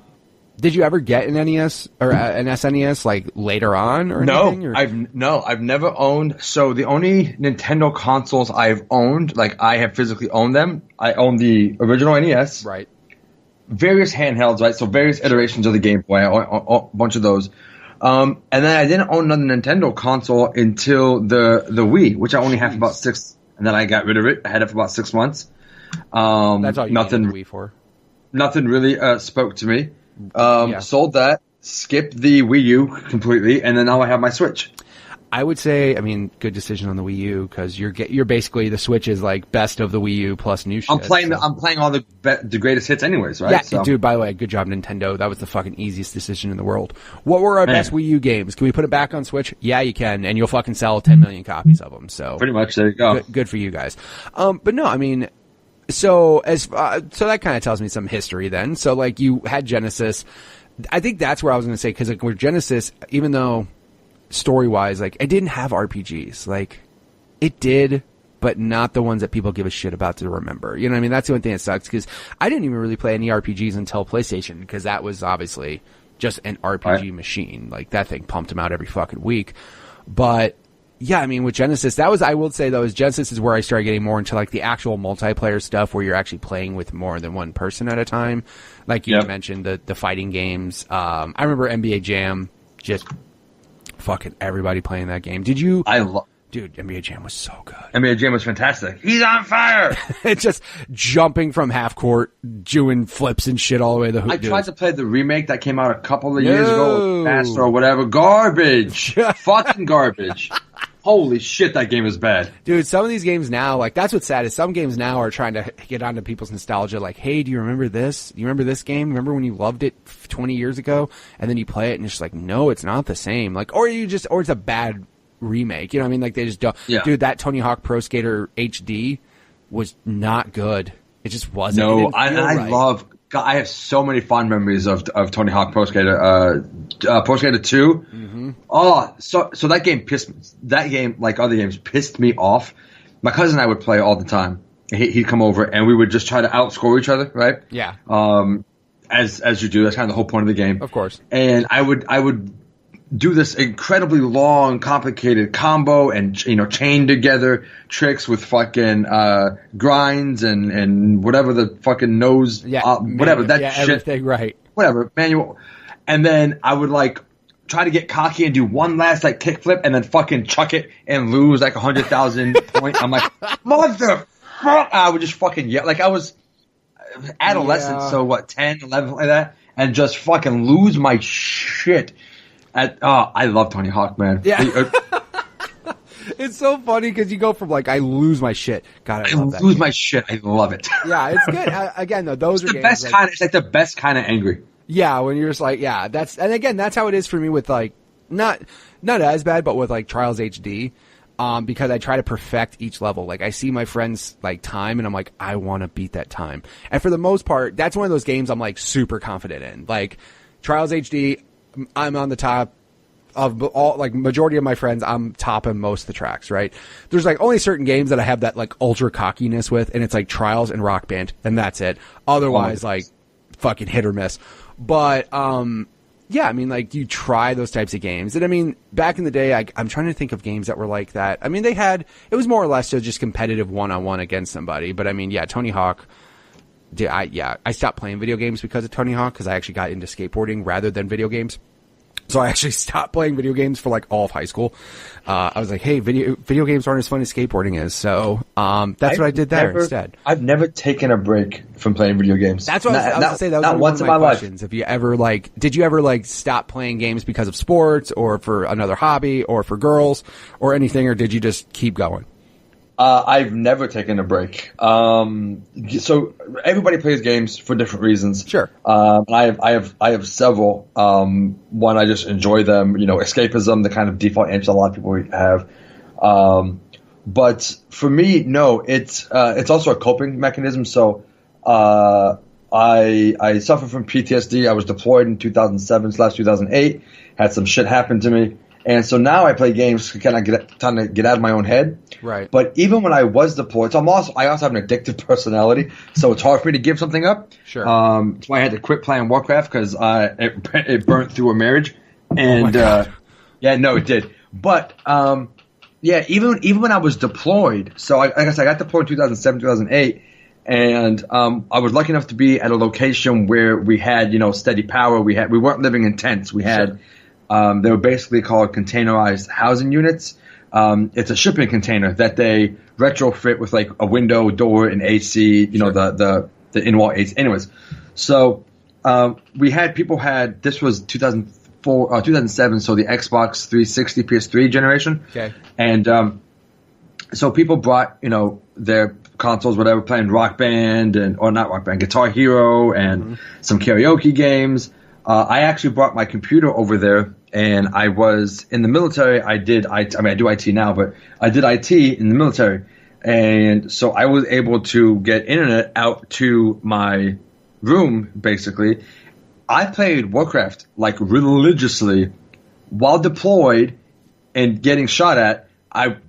Did you ever get an NES or an SNES like later on or anything? Or? I've never owned. So the only Nintendo consoles I've owned, like I have physically owned them. I own the original NES. Right. Various handhelds, right? So various iterations of the Game Boy. I own a bunch of those. And then I didn't own another Nintendo console until the Wii, which I only had for about 6. And then I got rid of it. I had it for about 6 months. That's all you needed the Wii for. Nothing really spoke to me. Sold that, skipped the Wii U completely, and then now I have my Switch. I would say, I mean, good decision on the Wii U, because you're basically, the Switch is like best of the Wii U plus new shit. I'm playing all the greatest hits anyways, right? Yeah, so. Dude, by the way, good job, Nintendo. That was the fucking easiest decision in the world. What were our best Wii U games? Can we put it back on Switch? Yeah, you can, and you'll fucking sell 10 million copies of them, so. Pretty much, there you go. Good for you guys. But no, I mean, so that kind of tells me some history then. So, like, you had Genesis. I think that's where I was going to say, because like, with Genesis, even though story-wise, like, it didn't have RPGs. Like, it did, but not the ones that people give a shit about to remember. You know what I mean? That's the only thing that sucks, because I didn't even really play any RPGs until PlayStation, because that was obviously just an RPG machine. Like, that thing pumped them out every fucking week. But, yeah, I mean, with Genesis, I will say, though, Genesis is where I started getting more into, like, the actual multiplayer stuff, where you're actually playing with more than one person at a time. Like you mentioned, the fighting games. I remember NBA Jam, just fucking everybody playing that game. Did you? Dude, NBA Jam was so good. NBA Jam was fantastic. He's on fire! It's just jumping from half court, doing flips and shit all the way to the hoop. I tried to play the remake that came out a couple of years ago, Master or whatever. Garbage! Fucking garbage. Holy shit, that game is bad. Dude, some of these games now, like, that's what's sad, is some games now are trying to get onto people's nostalgia, like, hey, do you remember this? Do you remember this game? Remember when you loved it 20 years ago? And then you play it and it's just like, no, it's not the same. Like, or it's a bad remake. You know what I mean? Like, they just don't. Yeah. Dude, that Tony Hawk Pro Skater HD was not good. It just wasn't. No, I have so many fond memories of Tony Hawk Pro Skater, Pro Skater 2. Mm-hmm. Oh, so that game, like other games, pissed me off. My cousin and I would play all the time. He'd come over and we would just try to outscore each other, right? Yeah. As you do, that's kind of the whole point of the game. Of course. And I would do this incredibly long, complicated combo and, chain together tricks with fucking grinds and whatever the fucking nose, whatever that shit. Everything right. Whatever manual, and then I would like try to get cocky and do one last like kickflip and then fucking chuck it and lose like 100,000 points. I'm like, motherfucker! I would just fucking yell like I was adolescent, so what, 10, 11, like that, and just fucking lose my shit. I love Tony Hawk, man. Yeah. It's so funny because you go from like, I lose my shit. God, I love that. Lose my shit. I love it. Yeah, it's good. Again, though, those are the best kind. It's like the best kind of angry. Yeah, when you're just like, and again, that's how it is for me with like, not as bad, but with like Trials HD. Because I try to perfect each level. Like, I see my friends like time and I'm like, I want to beat that time. And for the most part, that's one of those games I'm like super confident in. Like Trials HD, I'm on the top of all, like, majority of my friends, I'm top in most of the tracks, right? There's like only certain games that I have that like ultra cockiness with, and it's like Trials and Rock Band, and that's it. Otherwise, like, fucking hit or miss. But, Yeah, I mean, like, you try those types of games. And I mean, back in the day, I'm trying to think of games that were like that. I mean, it was more or less just competitive one-on-one against somebody. But I mean, yeah, Tony Hawk, I stopped playing video games because of Tony Hawk, because I actually got into skateboarding rather than video games. So I actually stopped playing video games for like all of high school. I was like, hey, video games aren't as fun as skateboarding is. So that's what I did there instead. I've never taken a break from playing video games. That's what I was going to say. That was one of my questions. If you ever did you ever stop playing games because of sports or for another hobby or for girls or anything, or did you just keep going? I've never taken a break. So everybody plays games for different reasons. Sure. And I have several. One, I just enjoy them. Escapism, the kind of default answer a lot of people have. But for me, no, it's also a coping mechanism. So, I suffer from PTSD. I was deployed in 2007/2008. Had some shit happen to me. And so now I play games to kind of get out of my own head. Right. But even when I was deployed, so I also have an addictive personality, so it's hard for me to give something up. Sure. That's why I had to quit playing Warcraft, because it burnt through a marriage. And it did. But even when I was deployed, so like I said, I got deployed in 2007, 2008, and I was lucky enough to be at a location where we had steady power. We weren't living in tents. We had. Sure. They were basically called containerized housing units. It's a shipping container that they retrofit with like a window, door, and AC. Sure. The in-wall AC. Anyways, so this was 2004, 2007. So the Xbox 360, PS3 generation. Okay. And so people brought their consoles, whatever, playing Rock Band or not Rock Band, Guitar Hero, and some karaoke games. I actually brought my computer over there, and I was in the military. I do IT now, but I did IT in the military. And so I was able to get internet out to my room, basically. I played Warcraft like religiously while deployed and getting shot at. I've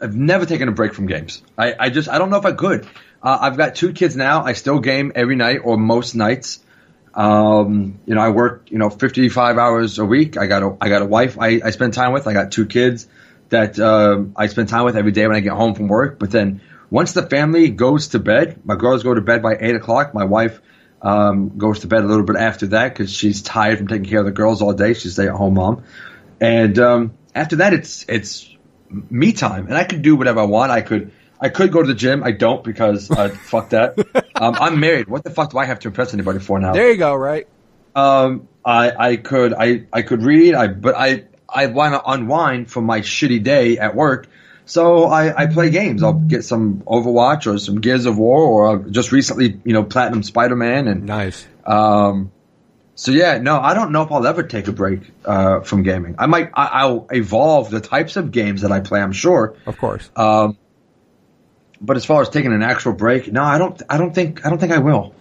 never taken a break from games. I don't know if I could. I've got 2 kids now. I still game every night or most nights. I work, 55 hours a week. I got a wife I spend time with. I got 2 kids that I spend time with every day when I get home from work. But then once the family goes to bed, my girls go to bed by 8 o'clock. My wife goes to bed a little bit after that because she's tired from taking care of the girls all day. She's a stay-at-home mom. And after that, it's me time. And I could do whatever I want. I could go to the gym. I don't because fuck that. I'm married. What the fuck do I have to impress anybody for now? There you go. Right. I could read. But I want to unwind from my shitty day at work. So I play games. I'll get some Overwatch or some Gears of War, or just recently, Platinum Spider-Man. And nice. So yeah, no, I don't know if I'll ever take a break from gaming. I'll evolve the types of games that I play, I'm sure. Of course. But as far as taking an actual break, no, I don't think I will.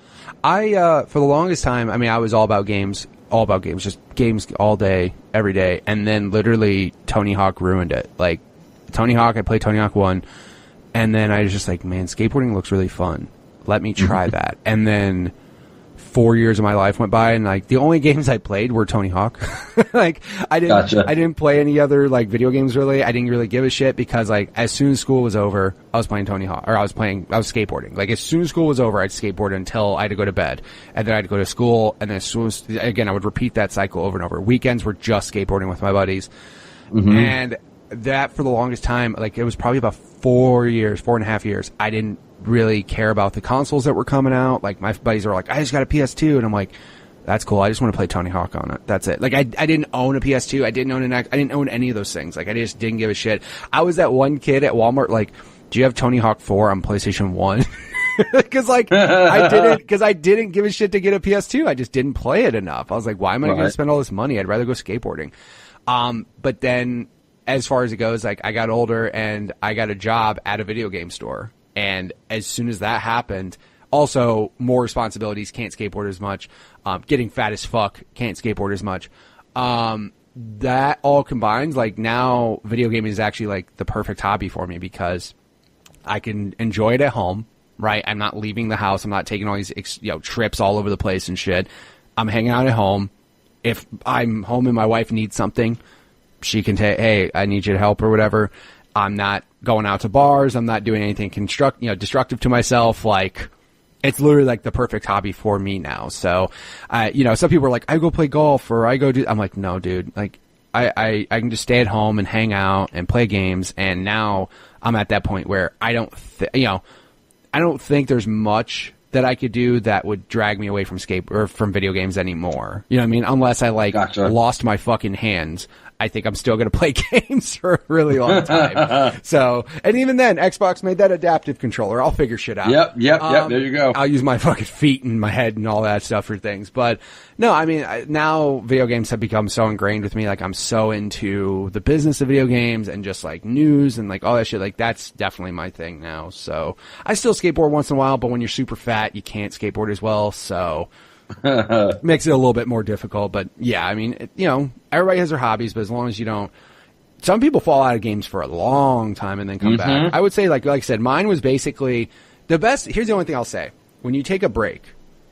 For the longest time, I was all about games, just games all day, every day. And then literally Tony Hawk ruined it. Like Tony Hawk, I played Tony Hawk 1, and then I was just like, man, skateboarding looks really fun. Let me try that. And then 4 years of my life went by, and like the only games I played were Tony Hawk. Like I didn't play any other like video games really. I didn't really give a shit because like as soon as school was over, I was playing Tony Hawk, or I was skateboarding. Like as soon as school was over, I'd skateboard until I had to go to bed, and then I'd go to school, and then again I would repeat that cycle over and over. Weekends were just skateboarding with my buddies, and that for the longest time, like it was probably about 4.5 years, I didn't really care about the consoles that were coming out. Like my buddies were like, I just got a PS2, and I'm like, that's cool. I just want to play Tony Hawk on it. That's it. Like I didn't own a PS2. I didn't own any of those things. Like I just didn't give a shit. I was that one kid at Walmart. Like, do you have Tony Hawk 4 on PlayStation 1? Because like I didn't give a shit to get a PS2. I just didn't play it enough. I was like, why am I going to spend all this money? I'd rather go skateboarding. But then as far as it goes, like I got older and I got a job at a video game store. And as soon as that happened, also more responsibilities, can't skateboard as much, getting fat as fuck, can't skateboard as much. That all combines, like now video gaming is actually like the perfect hobby for me because I can enjoy it at home, right? I'm not leaving the house. I'm not taking all these, trips all over the place and shit. I'm hanging out at home. if I'm home and my wife needs something, she can say, hey, I need you to help or whatever. I'm not going out to bars. I'm not doing anything destructive to myself. Like, it's literally like the perfect hobby for me now. So, some people are like, I go play golf or I go do, I'm like, no, dude, like I can just stay at home and hang out and play games. And now I'm at that point where I don't think there's much that I could do that would drag me away from from video games anymore. You know what I mean? Unless I lost my fucking hands. I think I'm still going to play games for a really long time. So, and even then, Xbox made that adaptive controller. I'll figure shit out. Yep. There you go. I'll use my fucking feet and my head and all that stuff for things. But no, I mean, now video games have become so ingrained with me. Like, I'm so into the business of video games and just like news and like all that shit. Like, that's definitely my thing now. So I still skateboard once in a while, but when you're super fat, you can't skateboard as well. So makes it a little bit more difficult, but yeah, I mean, everybody has their hobbies, but as long as you don't, some people fall out of games for a long time and then come back. I would say, like I said, mine was basically the best. Here's the only thing I'll say. When you take a break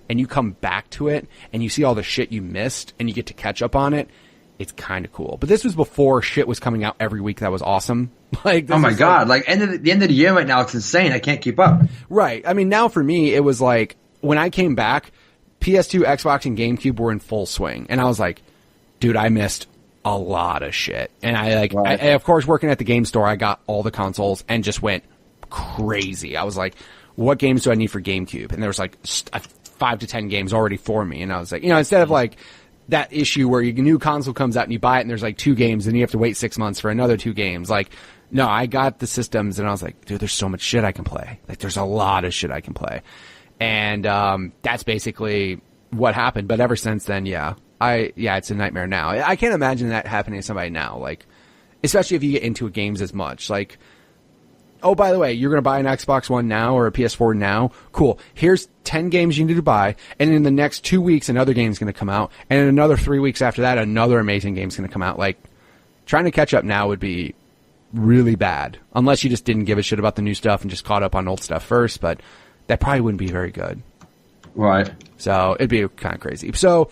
and you come back to it and you see all the shit you missed and you get to catch up on it, it's kind of cool. But this was before shit was coming out every week that was awesome. Like, oh my God, the end of the year right now, it's insane. I can't keep up. Right. I mean, now for me, it was like, when I came back, PS2, Xbox, and GameCube were in full swing. And I was like, dude, I missed a lot of shit. And I of course, working at the game store, I got all the consoles and just went crazy. I was like, what games do I need for GameCube? And there was like 5 to 10 games already for me. And I was like, instead of like that issue where your new console comes out and you buy it and there's like 2 games and you have to wait 6 months for another 2 games. Like, no, I got the systems and I was like, dude, there's so much shit I can play. Like, there's a lot of shit I can play. And that's basically what happened. But ever since then, it's a nightmare now. I can't imagine that happening to somebody now, like, especially if you get into games as much. Like, oh, by the way, you're going to buy an Xbox One now or a PS4 now? Cool. Here's 10 games you need to buy, and in the next 2 weeks, another game's going to come out, and in another 3 weeks after that, another amazing game's going to come out. Like, trying to catch up now would be really bad, unless you just didn't give a shit about the new stuff and just caught up on old stuff first, but that probably wouldn't be very good. Right. So it'd be kind of crazy. So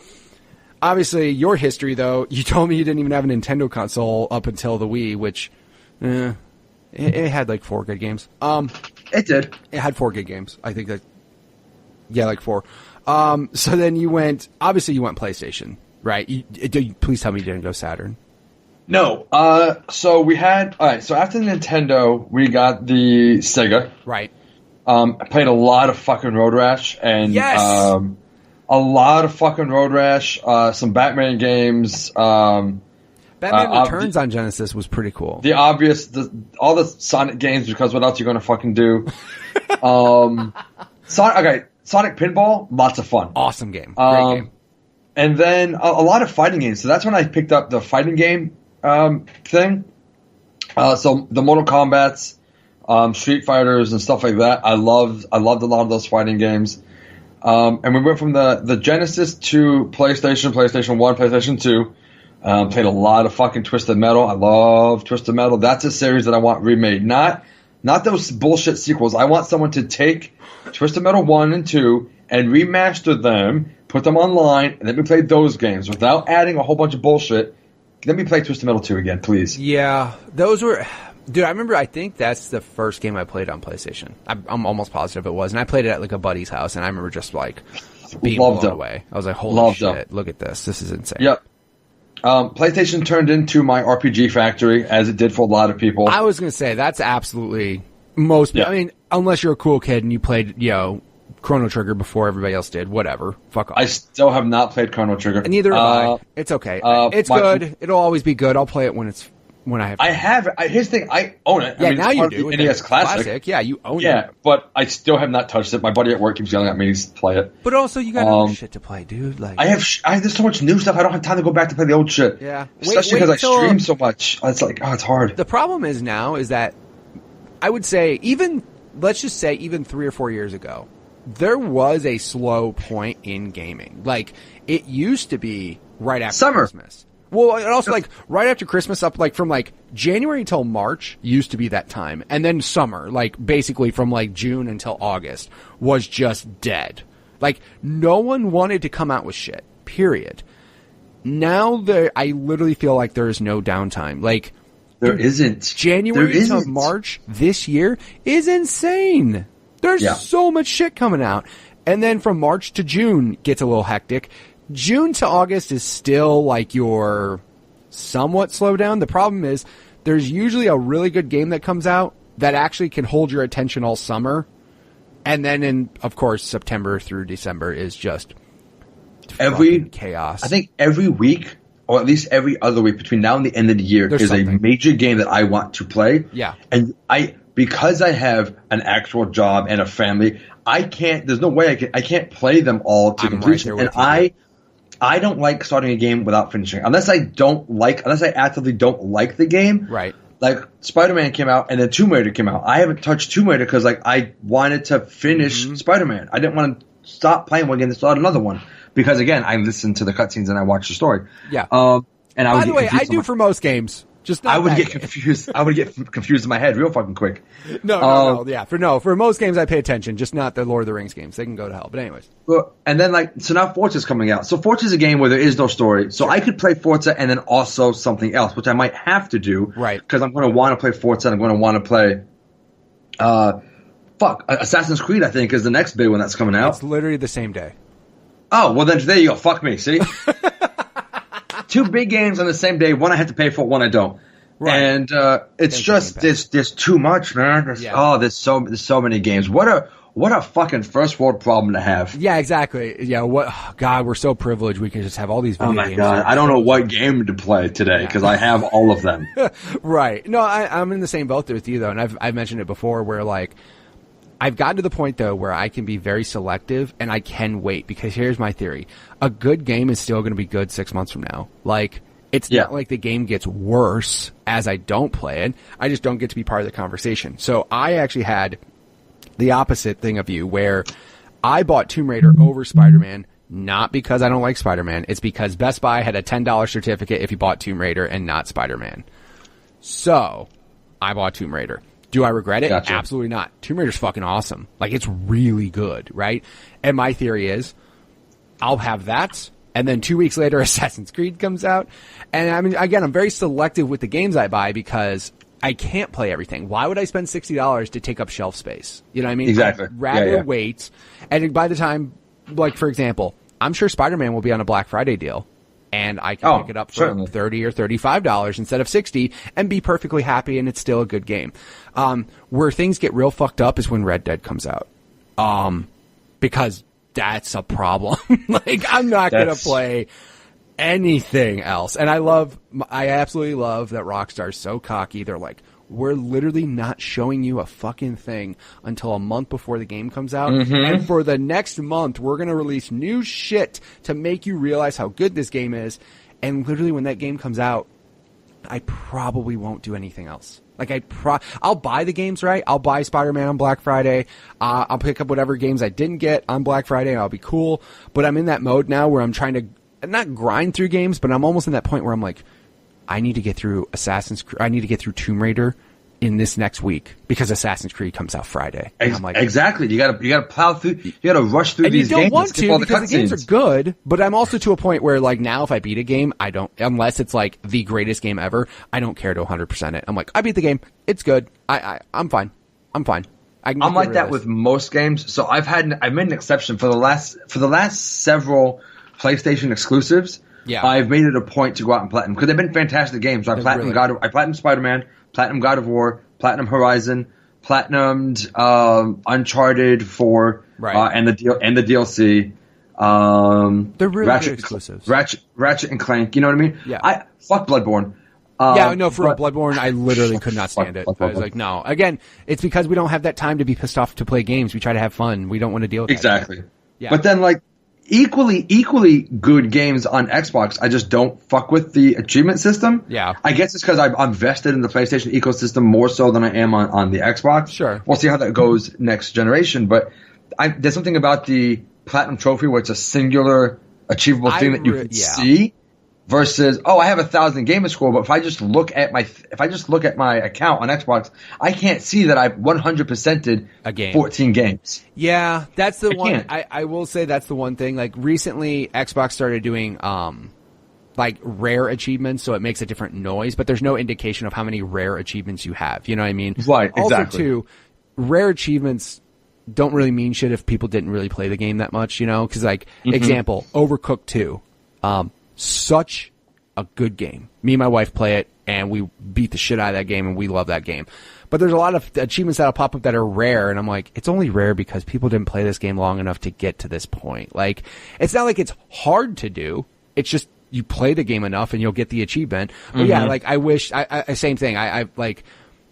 obviously your history, though, you told me you didn't even have a Nintendo console up until the Wii, which it had like 4 good games. It did. It had 4 good games. I think that, yeah, like 4. So then you went PlayStation, right? Please tell me you didn't go Saturn. No. So we had, all right. So after the Nintendo, we got the Sega. Right. I played a lot of fucking Road Rash and yes! A lot of fucking Road Rash, some Batman games. Batman Returns on Genesis was pretty cool. All the Sonic games, because what else are you going to fucking do? Sonic Pinball, lots of fun. Awesome game. Great game. And then a lot of fighting games. So that's when I picked up the fighting game thing. So the Mortal Kombats, Street Fighters and stuff like that. I loved a lot of those fighting games. And we went from the Genesis to PlayStation 1, PlayStation 2. Played a lot of fucking Twisted Metal. I love Twisted Metal. That's a series that I want remade. Not those bullshit sequels. I want someone to take Twisted Metal 1 and 2 and remaster them, put them online, and let me play those games without adding a whole bunch of bullshit. Let me play Twisted Metal 2 again, please. Yeah, those were... Dude, I remember, I think that's the first game I played on PlayStation. I'm almost positive it was. And I played it at like a buddy's house, and I remember just like being blown away. I was like, holy shit, look at this. This is insane. Yep. PlayStation turned into my RPG factory, as it did for a lot of people. I was going to say, that's absolutely most... Yeah. I mean, unless you're a cool kid and you played, Chrono Trigger before everybody else did, whatever. Fuck off. I still have not played Chrono Trigger. And neither have I. It's okay. It's good. It'll always be good. I'll play it when I have. Here's the thing. I own it. Yeah, I mean, now you do. NES Classic. Yeah, you own it. Yeah, but I still have not touched it. My buddy at work keeps yelling at me to play it. But also, you got other shit to play, dude. Like, there's so much new stuff. I don't have time to go back to play the old shit. Yeah, especially because I stream so much. It's like, it's hard. The problem is now is that I would say let's just say even 3 or 4 years ago, there was a slow point in gaming. Like, it used to be right after Christmas. Well, and also, like, right after Christmas, up, like, from, like, January until March used to be that time. And then summer, like, basically from, like, June until August was just dead. Like, no one wanted to come out with shit, period. now I literally feel like there is no downtime. Like, there isn't. January to March this year is insane. There's so much shit coming out. And then from March to June gets a little hectic. June to August is still like your somewhat slow down. The problem is there's usually a really good game that comes out that actually can hold your attention all summer. And then of course, September through December is just chaos. I think every week, or at least every other week between now and the end of the year, there's a major game that I want to play. Yeah. And because I have an actual job and a family, there's no way I can't play them all to completion. And I don't like starting a game without finishing. Unless I actively don't like the game. Right. Like, Spider-Man came out and then Tomb Raider came out. I haven't touched Tomb Raider because, like, I wanted to finish Spider-Man. I didn't want to stop playing one game and start another one. Because, again, I listen to the cutscenes and I watch the story. Yeah. And by the way, I do for most games. Just not I would get confused. I would get confused in my head real fucking quick. No. Yeah. For most games, I pay attention. Just not the Lord of the Rings games. They can go to hell. But anyways. Well, and then so now Forza's coming out. So Forza's a game where there is no story. So I could play Forza and then also something else, which I might have to do. Right. Because I'm going to want to play Forza and I'm going to want to play. Assassin's Creed, I think, is the next big one that's coming out. It's literally the same day. Oh, well then there you go. Fuck me. See. 2 big games on the same day. One I have to pay for, one I don't. Right. And it's just there's too much, man. There's so many games. What a fucking first world problem to have. Yeah, exactly. Yeah, God, we're so privileged. We can just have all these video games. Oh my God, I don't know what game to play today because I have all of them. Right. No, I'm in the same boat with you though, and I've mentioned it before where like I've gotten to the point though where I can be very selective and I can wait because here's my theory: a good game is still going to be good 6 months from now. Like. It's not like the game gets worse as I don't play it. I just don't get to be part of the conversation. So I actually had the opposite thing of you where I bought Tomb Raider over Spider-Man, not because I don't like Spider-Man. It's because Best Buy had a $10 certificate if you bought Tomb Raider and not Spider-Man. So I bought Tomb Raider. Do I regret it? Gotcha. Absolutely not. Tomb Raider's fucking awesome. Like, it's really good, right? And my theory is I'll have that. And then 2 weeks later, Assassin's Creed comes out. And I mean, again, I'm very selective with the games I buy because I can't play everything. Why would I spend $60 to take up shelf space? You know what I mean? Exactly. I'd rather wait. And by the time, like, for example, I'm sure Spider-Man will be on a Black Friday deal. And I can pick it up for $30 or $35 instead of $60 and be perfectly happy, and it's still a good game. Where things get real fucked up is when Red Dead comes out. Because that's a problem. Like, I'm not going to play anything else. And I absolutely love that Rockstar's so cocky. They're like, we're literally not showing you a fucking thing until a month before the game comes out. Mm-hmm. And for the next month, we're going to release new shit to make you realize how good this game is. And literally when that game comes out, I probably won't do anything else. Like, I'll buy the games, right? I'll buy Spider-Man on Black Friday. I'll pick up whatever games I didn't get on Black Friday, and I'll be cool. But I'm in that mode now where I'm trying to not grind through games, but I'm almost in that point where I'm like, I need to get through Assassin's Creed. I need to get through Tomb Raider in this next week because Assassin's Creed comes out Friday. And I'm like, exactly. You gotta plow through. You gotta rush through these games. And you don't want to because the games are good. But I'm also to a point where, like, now if I beat a game, I don't, unless it's like the greatest game ever, I don't care to 100% it. I'm like, I beat the game. It's good. I'm fine. I'm fine. I'm like that with most games. So I've made an exception for the last several PlayStation exclusives. Yeah. I've made it a point to go out and platinum because they've been fantastic games. So I platinumed Spider-Man, platinum God of War, platinum Horizon, platinumed Uncharted 4, right. And the DLC. They're really good exclusives. Ratchet and Clank. You know what I mean? Yeah. Fuck Bloodborne. Bloodborne, I literally could not stand it. I was like, no. Again, it's because we don't have that time to be pissed off to play games. We try to have fun. We don't want to deal with that. Exactly. Yeah. But then, like, equally good games on Xbox, I just don't fuck with the achievement system. Yeah. I guess it's because I'm vested in the PlayStation ecosystem more so than I am on the Xbox. Sure. We'll see how that goes next generation. But there's something about the Platinum Trophy where it's a singular achievable thing that you can see. Versus, I have 1,000 gamer score, but if I just look at my account on Xbox, I can't see that I've 100%ed a game. 14 games. Yeah, that's the one. I will say that's the one thing. Like, recently, Xbox started doing like rare achievements, so it makes a different noise, but there's no indication of how many rare achievements you have. You know what I mean? Right, exactly. Also, too, rare achievements don't really mean shit if people didn't really play the game that much, you know? Because, like, example, Overcooked 2. Such a good game. Me and my wife play it, and we beat the shit out of that game, and we love that game. But there's a lot of achievements that'll pop up that are rare, and I'm like, it's only rare because people didn't play this game long enough to get to this point. Like, it's not like it's hard to do. It's just you play the game enough, and you'll get the achievement. But yeah, like, I wish, same thing. I like,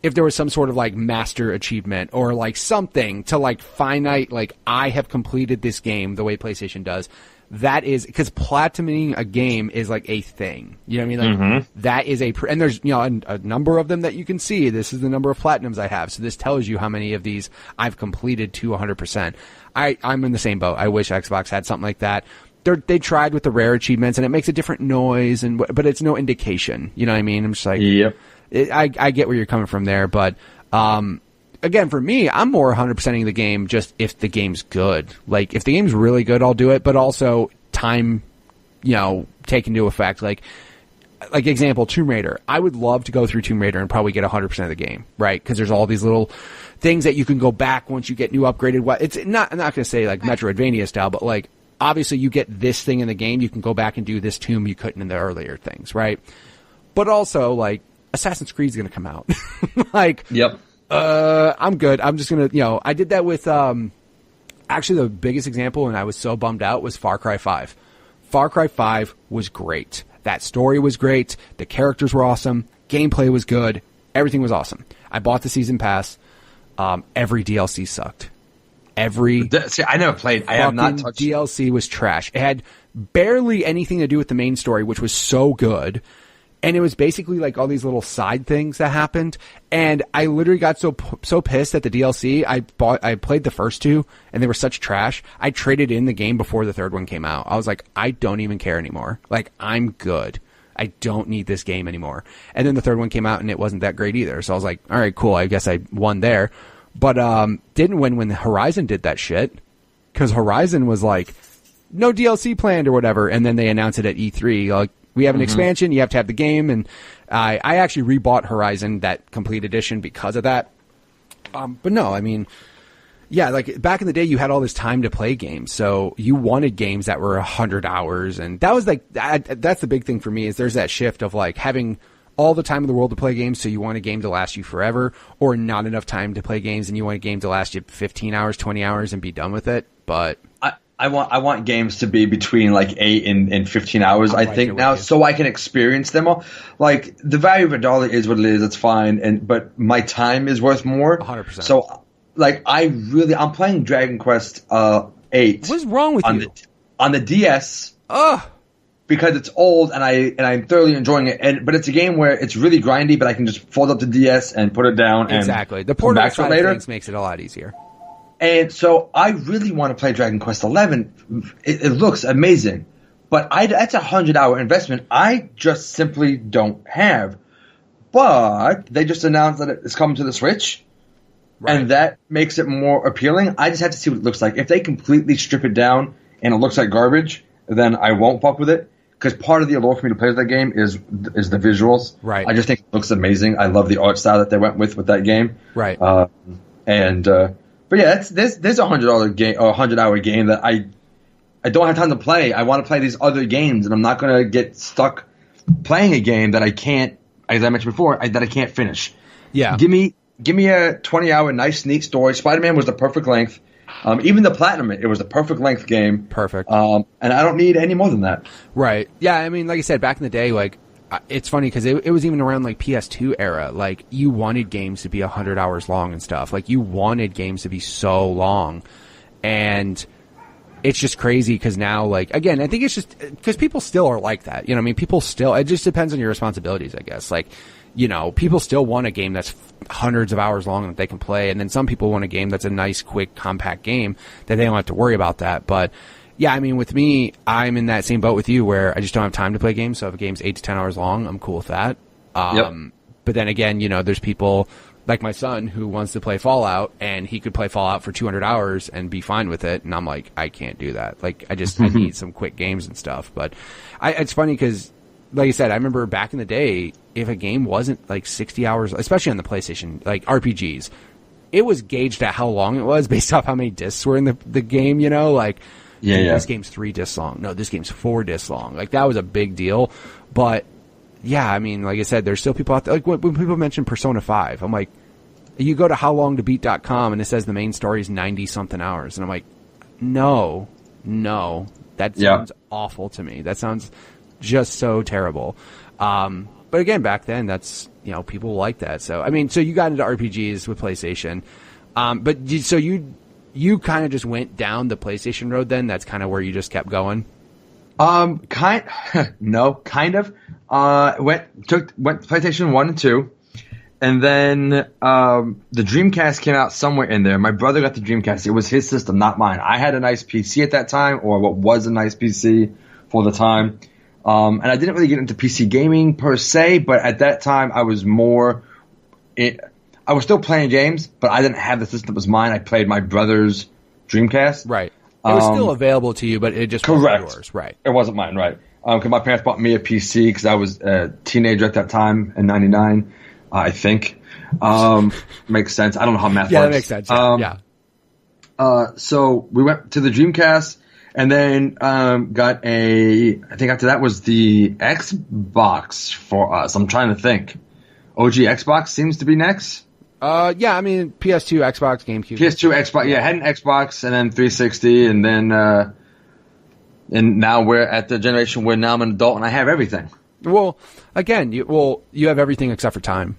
if there was some sort of like master achievement or like something to like finite, like I have completed this game the way PlayStation does. That is because platinuming a game is like a thing. You know what I mean? Like that is and there's, you know, a number of them that you can see. This is the number of platinums I have. So this tells you how many of these I've completed to 100%. I'm in the same boat. I wish Xbox had something like that. They tried with the rare achievements and it makes a different noise but it's no indication. You know what I mean? I'm just like, yep. I get where you're coming from there, but again, for me, I'm more 100%ing the game just if the game's good. Like, if the game's really good, I'll do it, but also time, you know, take into effect. Like example, Tomb Raider. I would love to go through Tomb Raider and probably get 100% of the game, right? Because there's all these little things that you can go back once you get new upgraded. It's not, I'm not going to say like Metroidvania style, but like, obviously you get this thing in the game, you can go back and do this tomb you couldn't in the earlier things, right? But also, like, Assassin's Creed's going to come out. Like, yep. I'm good. I'm just going to, you know, I did that with, actually the biggest example, and I was so bummed out, was Far Cry 5. Far Cry 5 was great. That story was great. The characters were awesome. Gameplay was good. Everything was awesome. I bought the season pass. Every DLC sucked. See, I never played. I have not touched DLC was trash. It had barely anything to do with the main story, which was so good. And it was basically like all these little side things that happened. And I literally got so pissed at the DLC. I played the first two and they were such trash. I traded in the game before the third one came out. I was like, I don't even care anymore. Like, I'm good. I don't need this game anymore. And then the third one came out and it wasn't that great either. So I was like, all right, cool. I guess I won there. But didn't win when Horizon did that shit. Because Horizon was like, no DLC planned or whatever. And then they announced it at E3. Like, we have an expansion. You have to have the game. And I actually rebought Horizon, that complete edition, because of that. But no, I mean, yeah, like back in the day, you had all this time to play games. So you wanted games that were 100 hours. And that was like, that's the big thing for me, is there's that shift of like having all the time in the world to play games. So you want a game to last you forever, or not enough time to play games and you want a game to last you 15 hours, 20 hours and be done with it. But I want games to be between like 8 and 15 hours, I think now, so I can experience them all. Like, the value of $1 is what it is. It's fine. But my time is worth more. 100%. So, like, I'm playing Dragon Quest 8. What's wrong with you? On the DS. Ugh. Because it's old and I'm thoroughly enjoying it. But it's a game where it's really grindy, but I can just fold up the DS and put it down. Exactly. And the portable side of things makes it a lot easier. And so I really want to play Dragon Quest 11. It looks amazing, but that's a 100-hour investment I just simply don't have. But they just announced that it's coming to the Switch, right, and that makes it more appealing. I just have to see what it looks like. If they completely strip it down and it looks like garbage, then I won't fuck with it. Because part of the allure for me to play that game is the visuals. Right. I just think it looks amazing. I love the art style that they went with that game. Right. But yeah, there's a $100 game or $100-hour game that I don't have time to play. I want to play these other games, and I'm not going to get stuck playing a game that I can't, as I mentioned before, that I can't finish. Yeah. Give me a 20-hour nice, neat story. Spider-Man was the perfect length. Even the Platinum, it was the perfect length game. Perfect. And I don't need any more than that. Right. Yeah. I mean, like I said, back in the day, like, it's funny because it was even around like PS2 era. Like, you wanted games to be 100 hours long and stuff. Like, you wanted games to be so long, and it's just crazy because now, like, again, I think it's just because people still are like that. You know what I mean? People still, it just depends on your responsibilities, I guess. Like, you know, people still want a game that's hundreds of hours long that they can play, and then some people want a game that's a nice, quick, compact game that they don't have to worry about that. But yeah, I mean, with me, I'm in that same boat with you where I just don't have time to play games. So if a game's 8 to 10 hours long, I'm cool with that. Yep. But then again, you know, there's people like my son who wants to play Fallout, and he could play Fallout for 200 hours and be fine with it. And I'm like, I can't do that. Like, I need some quick games and stuff. But it's funny because like I said, I remember back in the day, if a game wasn't like 60 hours, especially on the PlayStation, like RPGs, it was gauged at how long it was based off how many discs were in the game, you know, like, this game's 3 discs long. No, this game's 4 discs long. Like, that was a big deal. But, yeah, I mean, like I said, there's still people out there, like, when people mention Persona 5, I'm like, you go to howlongtobeat.com and it says the main story is 90-something hours. And I'm like, no, that sounds awful to me. That sounds just so terrible. But again, back then, that's, you know, people like that. So, I mean, so you got into RPGs with PlayStation. So you kind of just went down the PlayStation road then? That's kind of where you just kept going? No, kind of. Went PlayStation 1 and 2. And then the Dreamcast came out somewhere in there. My brother got the Dreamcast. It was his system, not mine. I had a nice PC at that time, or what was a nice PC for the time. And I didn't really get into PC gaming per se, but at that time I was I was still playing games, but I didn't have the system that was mine. I played my brother's Dreamcast. Right. It was still available to you, but it just wasn't yours. Right. It wasn't mine, right. Because my parents bought me a PC because I was a teenager at that time in 99. I think. Makes sense. I don't know how math works. Yeah, that makes sense. So we went to the Dreamcast and then got I think after that was the Xbox for us. I'm trying to think. OG Xbox seems to be next. Yeah, I mean, PS2, Xbox, GameCube. PS2, Xbox. Yeah, I had an Xbox and then 360 and then and now we're at the generation where now I'm an adult and I have everything. Well, again, you have everything except for time.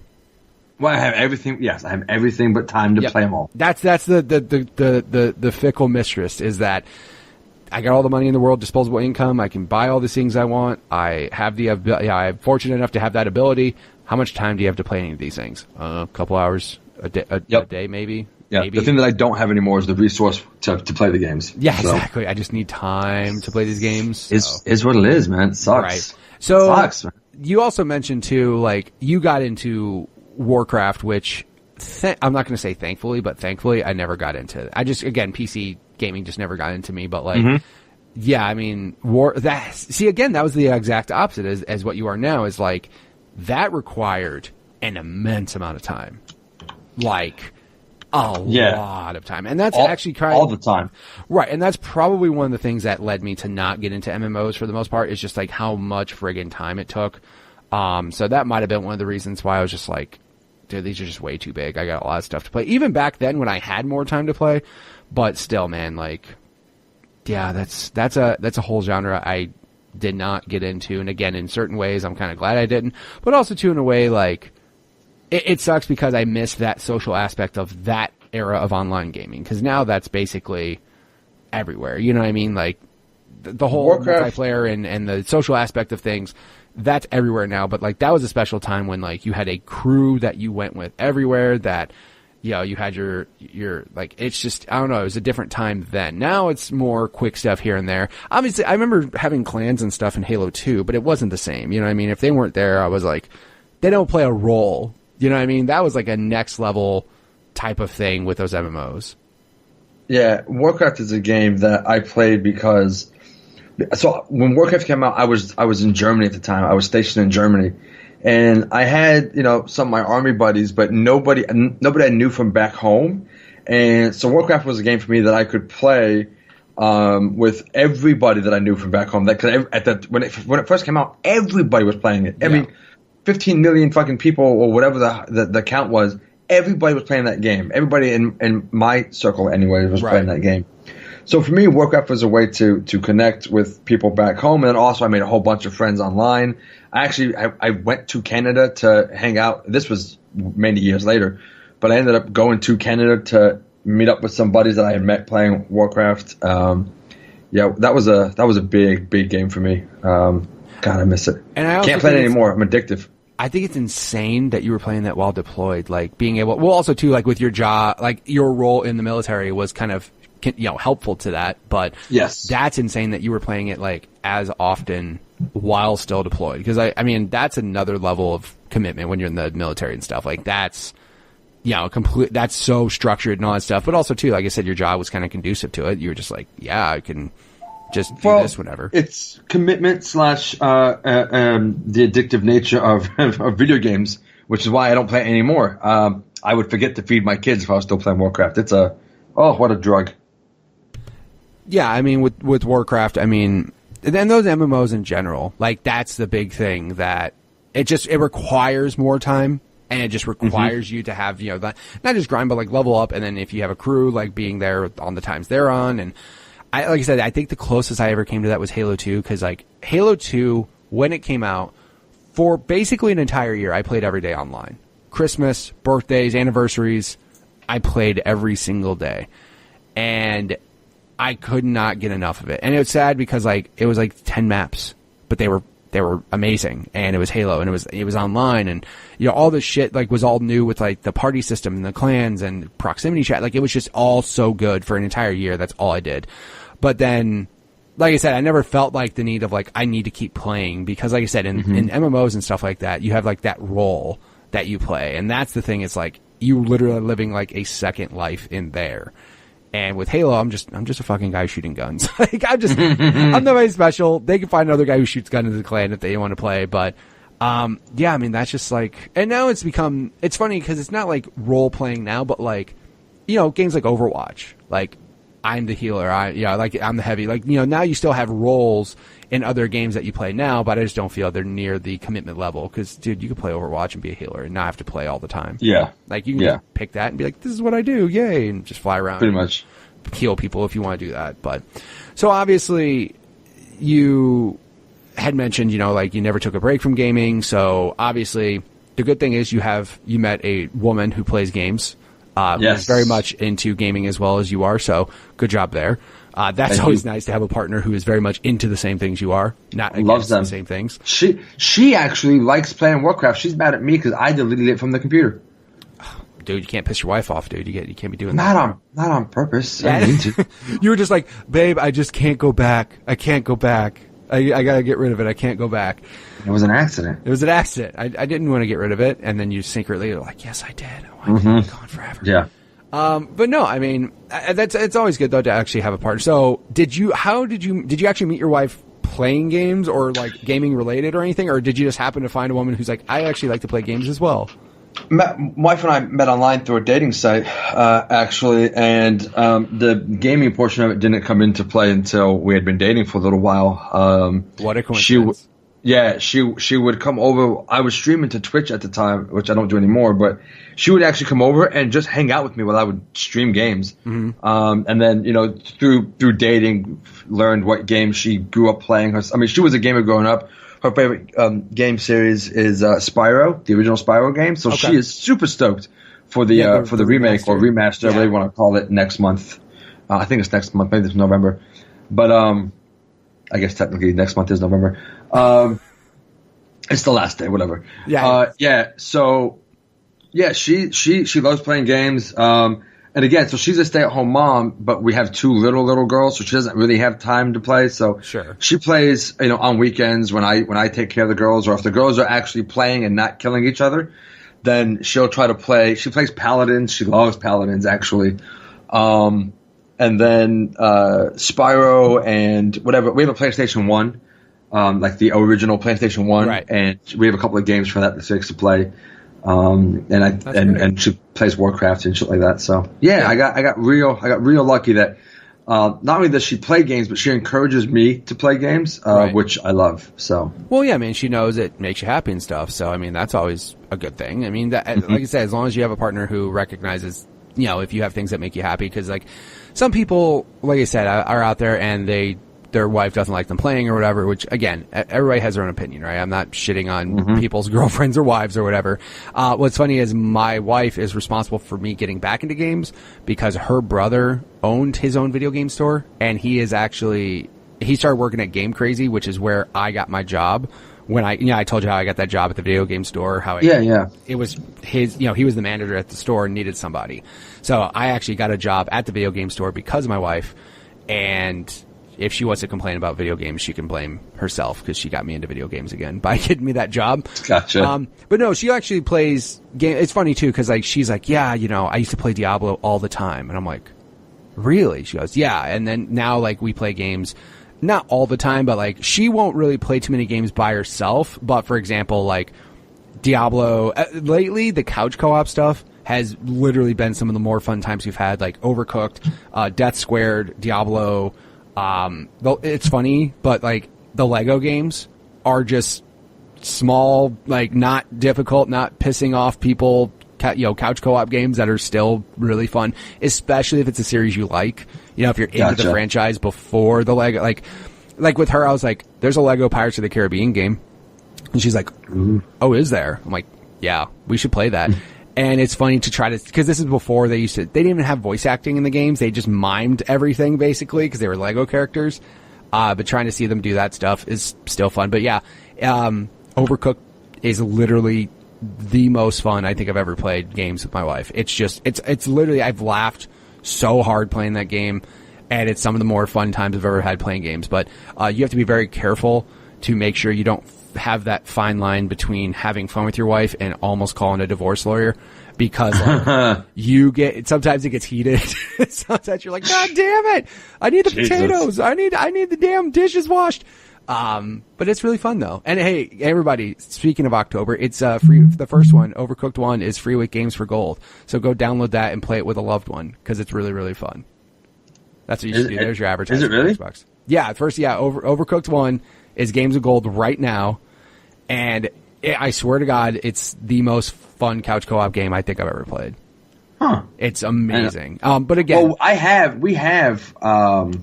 Well, I have everything. Yes, I have everything but time to play them all. That's the fickle mistress is that I got all the money in the world, disposable income. I can buy all the things I want. I have I'm fortunate enough to have that ability. How much time do you have to play any of these things? A couple hours a day, maybe. Yeah, maybe. The thing that I don't have anymore is the resource to play the games. Yeah, exactly. I just need time to play these games. It's what it is, man. It sucks. Right. So sucks, man. You also mentioned too, like you got into Warcraft, which I'm not going to say thankfully, but thankfully I never got into. I just PC gaming just never got into me. But like, yeah, I mean, that was the exact opposite as what you are now. Is like that required an immense amount of time, like a lot of time, and that's actually all the time, right? And that's probably one of the things that led me to not get into MMOs for the most part. Is just like how much friggin' time it took. So that might have been one of the reasons why I was just like, dude, these are just way too big. I got a lot of stuff to play. Even back then when I had more time to play, but still, man, like, yeah, that's a whole genre I did not get into. And again, in certain ways, I'm kind of glad I didn't, but also too, in a way, like, it sucks because I missed that social aspect of that era of online gaming. Cause now that's basically everywhere. You know what I mean? Like the whole Warcraft multiplayer and the social aspect of things. That's everywhere now, but like that was a special time when like you had a crew that you went with everywhere that, you know, you had your like, it's just, I don't know, it was a different time then. Now it's more quick stuff here and there. Obviously, I remember having clans and stuff in Halo 2, but it wasn't the same. You know what I mean? If they weren't there, I was like, they don't play a role. You know what I mean? That was like a next level type of thing with those MMOs. Yeah, Warcraft is a game that I played because. So when Warcraft came out, I was in Germany at the time. I was stationed in Germany, and I had some of my army buddies, but nobody I knew from back home. And so Warcraft was a game for me that I could play with everybody that I knew from back home. That when it first came out, everybody was playing it. I mean, 15 million fucking people or whatever the count was. Everybody was playing that game. Everybody in my circle, anyway, was playing that game. So for me, Warcraft was a way to connect with people back home, and then also I made a whole bunch of friends online. I went to Canada to hang out. This was many years later, but I ended up going to Canada to meet up with some buddies that I had met playing Warcraft. That was a big game for me. God, I miss it. And I can't play it anymore. I'm addictive. I think it's insane that you were playing that while deployed, like being able. Well, also too, like with your job, like your role in the military was kind of helpful to that, but yes, that's insane that you were playing it like as often while still deployed. Because I mean, that's another level of commitment when you're in the military and stuff. Like that's, that's so structured and all that stuff. But also too, like I said, your job was kind of conducive to it. You were just like, yeah, I can just do this whenever. It's commitment slash the addictive nature of video games, which is why I don't play anymore. I would forget to feed my kids if I was still playing Warcraft. It's what a drug. Yeah, I mean, with Warcraft, I mean, and those MMOs in general, like, that's the big thing, that it requires more time, and it just requires you to have, not just grind, but, like, level up, and then if you have a crew, like, being there on the times they're on, and like I said, I think the closest I ever came to that was Halo 2, because, like, Halo 2, when it came out, for basically an entire year, I played every day online. Christmas, birthdays, anniversaries, I played every single day. And I could not get enough of it. And it was sad because, like, it was like 10 maps, but they were amazing, and it was Halo, and it was online, and all this shit, like, was all new with, like, the party system and the clans and proximity chat. Like, it was just all so good for an entire year. That's all I did. But then, like I said, I never felt like the need of, like, I need to keep playing, because, like I said, in MMOs and stuff like that, you have, like, that role that you play, and that's the thing. It's like you literally are living, like, a second life in there. And with Halo, I'm just a fucking guy shooting guns. Like, I'm nobody special. They can find another guy who shoots guns in the clan if they want to play. But, yeah, I mean, that's just like, and now it's funny because it's not like role playing now, but, like, games like Overwatch, like, I'm the healer. I'm the heavy. Like, now you still have roles in other games that you play now, but I just don't feel they're near the commitment level. Because, dude, you could play Overwatch and be a healer and not have to play all the time. Yeah. Like, you can just pick that and be like, this is what I do, yay, and just fly around. Pretty much. Heal people if you want to do that. But, so obviously, you had mentioned, like, you never took a break from gaming. So, obviously, the good thing is you met a woman who plays games. Yes. Very much into gaming as well as you are, so good job there. That's always nice to have a partner who is very much into the same things you are, not against the same things. She actually likes playing Warcraft. She's mad at me because I deleted it from the computer. Dude, you can't piss your wife off, dude. You can't be doing that. Not on purpose. I didn't mean to. You were just like, babe, I just can't go back. I can't go back. I gotta get rid of it. I can't go back. It was an accident. I didn't want to get rid of it, and then you secretly are like, yes, I did. Oh, I did. Gone forever. Yeah. But no, I mean, it's always good though to actually have a partner. So did you actually meet your wife playing games or like gaming related or anything, or did you just happen to find a woman who's like, I actually like to play games as well? Wife and I met online through a dating site, actually, and the gaming portion of it didn't come into play until we had been dating for a little while. What a coincidence. She would come over. I was streaming to Twitch at the time, which I don't do anymore, but she would actually come over and just hang out with me while I would stream games. Mm-hmm. And then, through dating, learned what games she grew up playing. I mean, she was a gamer growing up. Her favorite game series is Spyro, the original Spyro game. So she is super stoked for the remake or remaster, whatever you want to call it, next month. I think it's next month, maybe it's November. But I guess technically next month is November. It's the last day, whatever. So she loves playing games. And again, so she's a stay-at-home mom, but we have two little girls, so she doesn't really have time to play. So she plays, on weekends when I take care of the girls, or if the girls are actually playing and not killing each other, then she'll try to play. She plays Paladins. She loves Paladins, actually. And then Spyro and whatever. We have a PlayStation 1, like the original PlayStation 1, right. And we have a couple of games for that to play. And she plays Warcraft and shit like that. So I got real lucky that not only does she play games, but she encourages me to play games, which I love. So I mean, she knows it makes you happy and stuff. So I mean, that's always a good thing. I mean, like I said, as long as you have a partner who recognizes, if you have things that make you happy, because like some people, like I said, are out there and their wife doesn't like them playing or whatever, which, again, everybody has their own opinion, right? I'm not shitting on people's girlfriends or wives or whatever. What's funny is my wife is responsible for me getting back into games because her brother owned his own video game store, and he started working at Game Crazy, which is where I got my job. When I told you how I got that job at the video game store, it was his, he was the manager at the store and needed somebody. So I actually got a job at the video game store because of my wife, and if she wants to complain about video games, she can blame herself because she got me into video games again by getting me that job. Gotcha. But no, she actually plays game. It's funny too because like she's like, I used to play Diablo all the time, and I'm like, really? She goes, yeah. And then now like we play games not all the time, but like she won't really play too many games by herself. But for example, like Diablo, lately the couch co-op stuff has literally been some of the more fun times we've had, like Overcooked, Death Squared, Diablo. It's funny, but like the Lego games are just small, like not difficult, not pissing off people, couch co-op games that are still really fun, especially if it's a series you like. If you're into the franchise before the Lego, like with her, I was like, there's a Lego Pirates of the Caribbean game. And she's like, oh, is there? I'm like, yeah, we should play that. And it's funny to try to, because this is before they didn't even have voice acting in the games. They just mimed everything basically because they were Lego characters. But trying to see them do that stuff is still fun. But yeah, Overcooked is literally the most fun I think I've ever played games with my wife. It's just, it's literally, I've laughed so hard playing that game, and it's some of the more fun times I've ever had playing games. But you have to be very careful to make sure you don't have that fine line between having fun with your wife and almost calling a divorce lawyer, because like, sometimes it gets heated. Sometimes you're like, God damn it, I need the potatoes, I need the damn dishes washed. But it's really fun though. And hey, everybody, speaking of October, it's free. The first one, Overcooked 1, is free with Games for Gold. So go download that and play it with a loved one, because it's really, really fun. That's what you should do. There's your advertising. Is it really? Xbox. Yeah, Overcooked 1 is Games of Gold right now, and I swear to God, it's the most fun couch co-op game I think I've ever played. Huh? It's amazing. But again, we have Overcooked.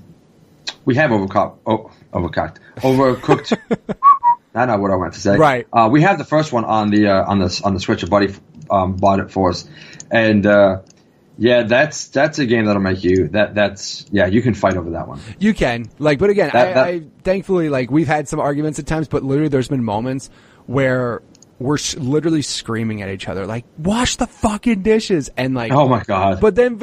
That's not what I meant to say. Right. We have the first one on the Switch. A buddy bought it for us, and yeah, that's a game that'll make you you can fight over that one. You can, but again, I thankfully, we've had some arguments at times, but literally there's been moments where we're literally screaming at each other, like, wash the fucking dishes, and oh my God. But then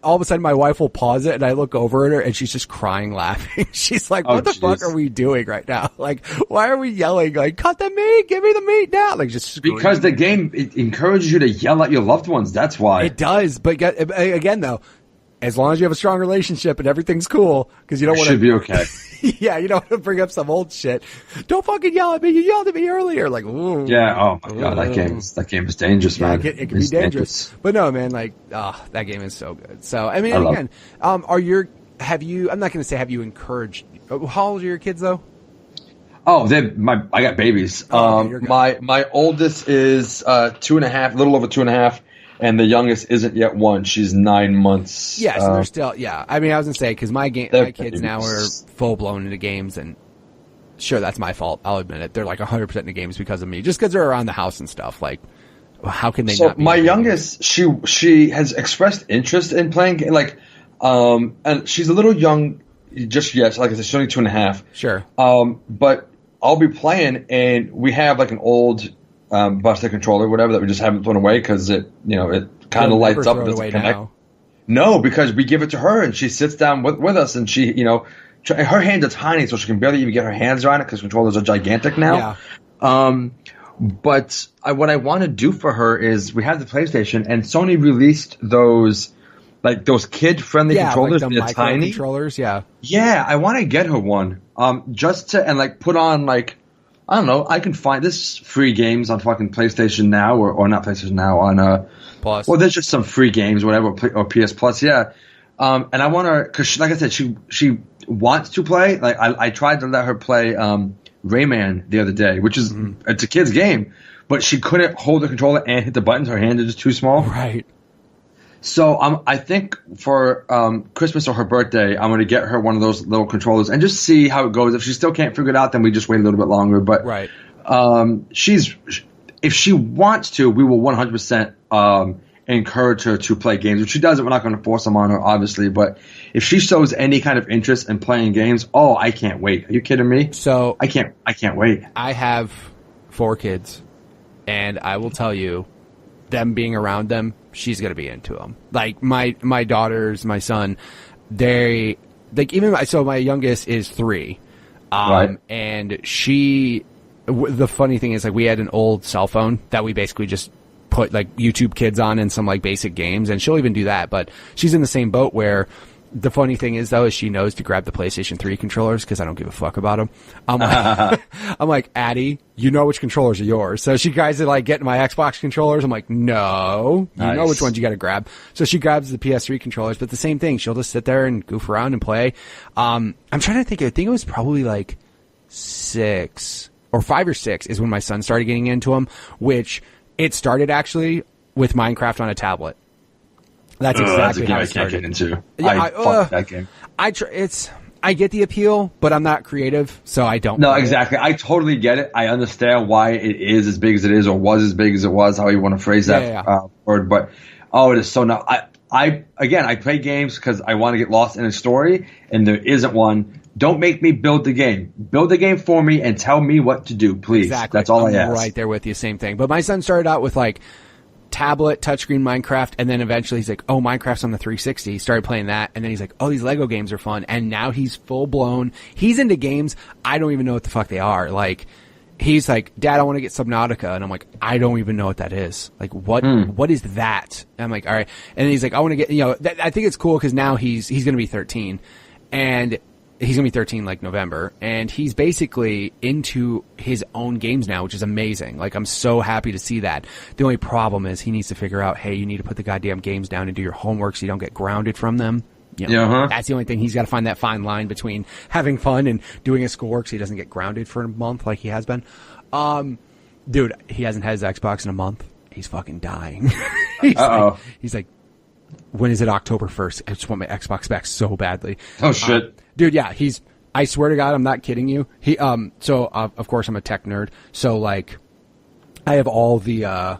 all of a sudden my wife will pause it and I look over at her and she's just crying laughing. She's like, what the fuck are we doing right now? Like, why are we yelling? Like, cut the meat, give me the meat now. Like, just screaming. Because the game, it encourages you to yell at your loved ones. That's why. It does. But again though, as long as you have a strong relationship and everything's cool, because you don't want to. Should be okay. Yeah, you don't want to bring up some old shit. Don't fucking yell at me. You yelled at me earlier. Like, ooh. Yeah. Oh my God, that game is dangerous, man. It can be dangerous. But no, man. That game is so good. So I mean, again, I'm not going to say have you encouraged? How old are your kids though? Oh, I got babies. My oldest is 2.5, a little over 2.5. And the youngest isn't yet 1. She's 9 months. Yeah, so they're still, yeah. I mean, I was going to say, because my kids now are full-blown into games, and sure, that's my fault. I'll admit it. They're 100% into games because of me. Just because they're around the house and stuff. How can they not be? So my youngest, she has expressed interest in playing, and she's a little young just yet. Like I said, she's only 2.5. Sure. But I'll be playing, and we have an old busted controller, whatever, that we just haven't thrown away because it kind of lights up and doesn't connect. Now. No, because we give it to her and she sits down with us, and she, her hands are tiny, so she can barely even get her hands around it because controllers are gigantic now. Yeah. But what I want to do for her is, we have the PlayStation, and Sony released those kid-friendly controllers. The micro tiny controllers. Yeah. Yeah, I want to get her one. Just to put on I don't know. I can find this free games on fucking PlayStation Now or not PlayStation Now, on Plus. Well, there's just some free games, whatever, or PS Plus. Yeah. And I want her, because like I said, she wants to play. I tried to let her play Rayman the other day, which is it's a kid's game, but she couldn't hold the controller and hit the buttons. Her hands are just too small. Right. So I think for Christmas or her birthday, I'm going to get her one of those little controllers and just see how it goes. If she still can't figure it out, then we just wait a little bit longer. But right. If she wants to, we will 100% encourage her to play games. If she doesn't, we're not going to force them on her, obviously. But if she shows any kind of interest in playing games, I can't wait. Are you kidding me? So I can't wait. I have 4 kids, and I will tell you, them being around them, she's going to be into them. My daughters, my son, my youngest is 3. Right. And the funny thing is, we had an old cell phone that we basically just put YouTube Kids on and some basic games, and she'll even do that. But she's in the same boat where The funny thing is, though, is she knows to grab the PlayStation 3 controllers because I don't give a fuck about them. I'm like, Addie, you know which controllers are yours. So she tries to like get my Xbox controllers. I'm like, no, you know which ones you got to grab. So she grabs the PS3 controllers, but the same thing. She'll just sit there and goof around and play. I'm trying to think. I think it was probably like 5 or 6 is when my son started getting into them, which it started actually with Minecraft on a tablet. That's exactly how it started. I can't get into. Yeah, fuck that game. I get the appeal, but I'm not creative, so I don't. No, exactly. I totally get it. I understand why it is as big as it is, or was as big as it was. How you want to phrase that word? But it is so now. I play games because I want to get lost in a story, and there isn't one. Don't make me build the game. Build the game for me and tell me what to do, please. Exactly. That's all I ask. Right there with you, same thing. But my son started out with like tablet, touchscreen Minecraft, and then eventually he's like, oh, Minecraft's on the 360. He started playing that, and then he's like, oh, these Lego games are fun. And now he's full blown. He's into games. I don't even know what the fuck they are. Like, he's like, Dad, I want to get Subnautica. And I'm like, I don't even know what that is. Like, what is that? And I'm like, all right. And then he's like, I want to get, I think it's cool because now he's going to be 13. And he's going to be 13 like November, and he's basically into his own games now, which is amazing. Like, I'm so happy to see that. The only problem is he needs to figure out, hey, you need to put the goddamn games down and do your homework so you don't get grounded from them. That's the only thing. He's got to find that fine line between having fun and doing his schoolwork so he doesn't get grounded for a month like he has been. Dude, he hasn't had his Xbox in a month. He's fucking dying. He's like, when is it October 1st? I just want my Xbox back so badly. Oh, shit. Dude, yeah, I swear to God, I'm not kidding you. Of course I'm a tech nerd. So like, I have all the, I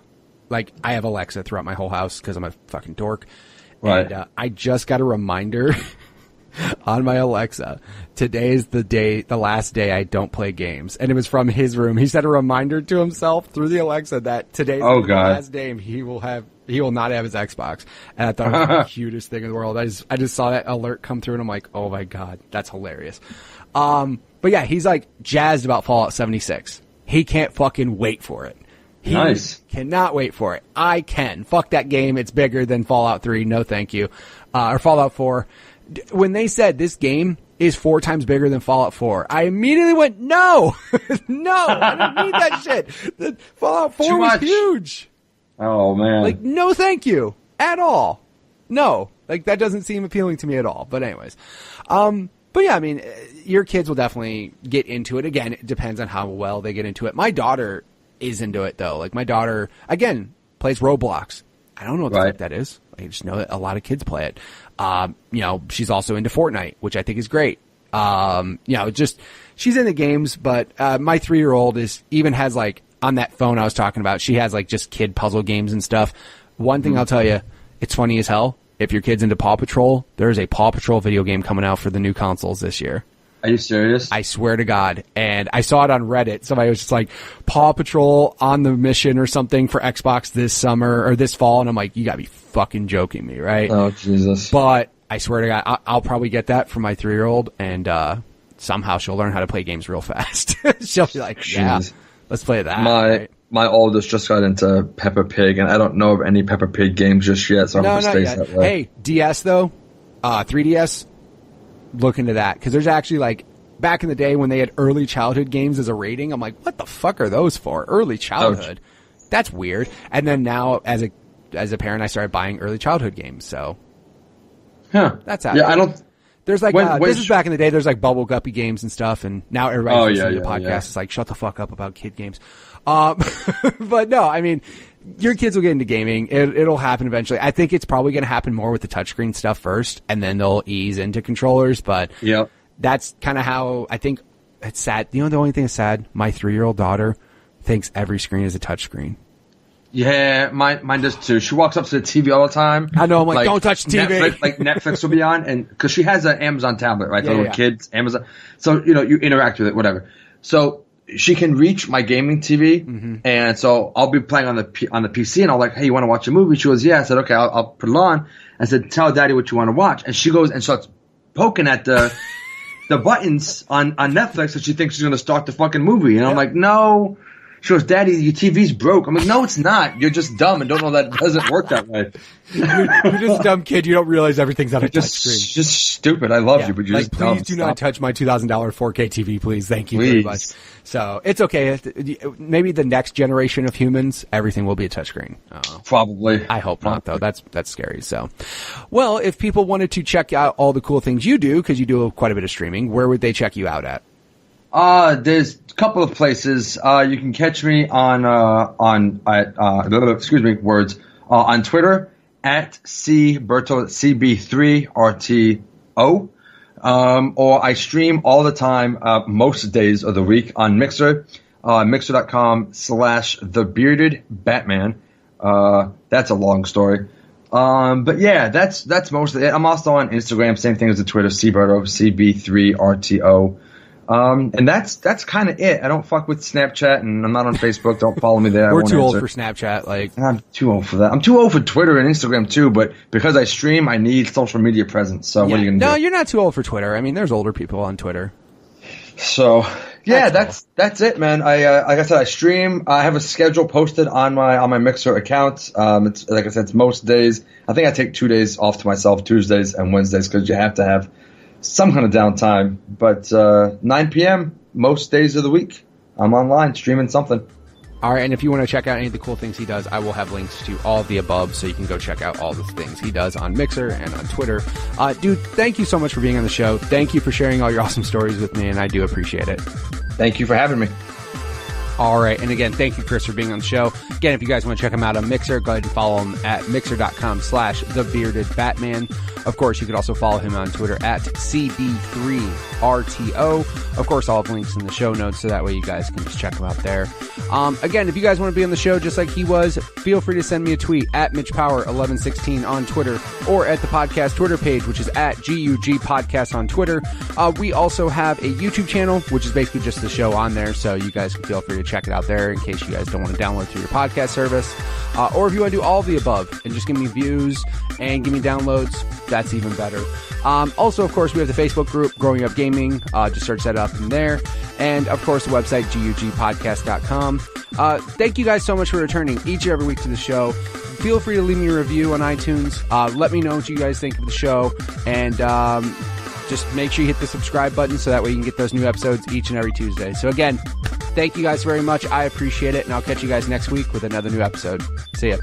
have Alexa throughout my whole house because I'm a fucking dork. Right. And I just got a reminder on my Alexa. Today is the last day I don't play games. And it was from his room. He set a reminder to himself through the Alexa that today's the last day he will not have his Xbox. And I thought it was the cutest thing in the world. I just saw that alert come through and I'm like, oh my God, that's hilarious. But yeah, he's like jazzed about Fallout 76. He can't fucking wait for it. He cannot wait for it. I can. Fuck that game. It's bigger than Fallout 3. No, thank you. Or Fallout 4. When they said this game is 4 times bigger than Fallout 4, I immediately went, no, no, I don't need that shit. Fallout 4 was huge. Oh, man. Like, no thank you. At all. No. Like, that doesn't seem appealing to me at all. But anyways. But yeah, I mean, your kids will definitely get into it. Again, it depends on how well they get into it. My daughter is into it, though. Like, my daughter, again, plays Roblox. I don't know what the fuck that is. I just know that a lot of kids play it. She's also into Fortnite, which I think is great. She's into games, but my 3-year-old even has like, on that phone I was talking about, she has like just kid puzzle games and stuff. One thing I'll tell you, it's funny as hell. If your kid's into Paw Patrol, there's a Paw Patrol video game coming out for the new consoles this year. Are you serious? I swear to God. And I saw it on Reddit. Somebody was just like, Paw Patrol on the mission or something for Xbox this summer or this fall. And I'm like, you gotta be fucking joking me, right? Oh, Jesus. But I swear to God, I'll probably get that for my 3-year-old, and somehow she'll learn how to play games real fast. She'll be like, yeah, let's play that. My oldest just got into Peppa Pig, and I don't know of any Peppa Pig games just yet, so I'm going to stay that way. Hey, DS though, 3DS, look into that, because there's actually like, back in the day when they had early childhood games as a rating, I'm like, what the fuck are those for? Early childhood? That's weird. And then now, as a parent, I started buying early childhood games, so. Huh. That's how. Yeah, I don't. There's like, this is back in the day, there's like Bubble Guppy games and stuff, and now everybody's listening to the podcast. It's like, shut the fuck up about kid games. But no, I mean, your kids will get into gaming. It'll happen eventually. I think it's probably going to happen more with the touchscreen stuff first, and then they'll ease into controllers, but that's kind of how I think it's sad. You know, the only thing that's sad, my 3-year-old daughter thinks every screen is a touchscreen. Yeah, mine does too. She walks up to the TV all the time. I know. I'm like, don't touch the TV. Netflix will be on, and because she has an Amazon tablet, right? The little kids, Amazon. So you interact with it, whatever. So she can reach my gaming TV, and so I'll be playing on the PC, and I'm like, hey, you want to watch a movie? She goes, yeah. I said, okay, I'll put it on. I said, tell Daddy what you want to watch, and she goes and starts poking at the buttons on Netflix, so she thinks she's going to start the fucking movie, and I'm like, no. She goes, Daddy, your TV's broke. I'm like, no, it's not. You're just dumb and don't know that it doesn't work that way. You're just a dumb kid. You don't realize everything's on a touch screen. Just stupid. I love you, but you're just dumb. Please do not touch my $2,000 4K TV, please. Thank you very much. So it's okay. Maybe the next generation of humans, everything will be a touchscreen. Probably. I hope not, though. That's scary. So, well, if people wanted to check out all the cool things you do, because you do quite a bit of streaming, where would they check you out at? There's a couple of places. You can catch me on Twitter at Berto, CB3RTO. Or I stream all the time, most days of the week on Mixer, mixer.com/thebeardedbatman. That's a long story. But yeah, that's mostly it. I'm also on Instagram, same thing as the Twitter, cberto, CB3RTO. And that's kind of it. I don't fuck with Snapchat, and I'm not on Facebook. Don't follow me there. We're too old for Snapchat. I'm too old for that. I'm too old for Twitter and Instagram too. But because I stream, I need social media presence. So what are you gonna do? No, you're not too old for Twitter. I mean, there's older people on Twitter. So yeah, that's it, man. Like I said, I stream. I have a schedule posted on my Mixer account. It's like I said, it's most days. I think I take 2 days off to myself, Tuesdays and Wednesdays, because you have to have some kind of downtime, but 9 p.m. most days of the week, I'm online streaming something. All right, and if you want to check out any of the cool things he does, I will have links to all of the above, so you can go check out all the things he does on Mixer and on Twitter. Dude, thank you so much for being on the show. Thank you for sharing all your awesome stories with me, and I do appreciate it. Thank you for having me. All right, and again, thank you, Chris, for being on the show. Again, if you guys want to check him out on Mixer, go ahead and follow him at mixer.com/thebeardedbatman. Of course, you could also follow him on Twitter at CB3RTO. Of course, I'll have links in the show notes, so that way you guys can just check him out there. Again, if you guys want to be on the show just like he was, feel free to send me a tweet at MitchPower1116 on Twitter, or at the podcast Twitter page, which is at GUG Podcast on Twitter. We also have a YouTube channel, which is basically just the show on there, so you guys can feel free to check it out there in case you guys don't want to download through your podcast service. Or if you want to do all of the above and just give me views and give me downloads, that's even better. Also, of course, we have the Facebook group, Growing Up Gaming. Just search that up in there. And, of course, the website, gugpodcast.com. Thank you guys so much for returning each and every week to the show. Feel free to leave me a review on iTunes. Let me know what you guys think of the show. And just make sure you hit the subscribe button so that way you can get those new episodes each and every Tuesday. So, again, thank you guys very much. I appreciate it. And I'll catch you guys next week with another new episode. See ya.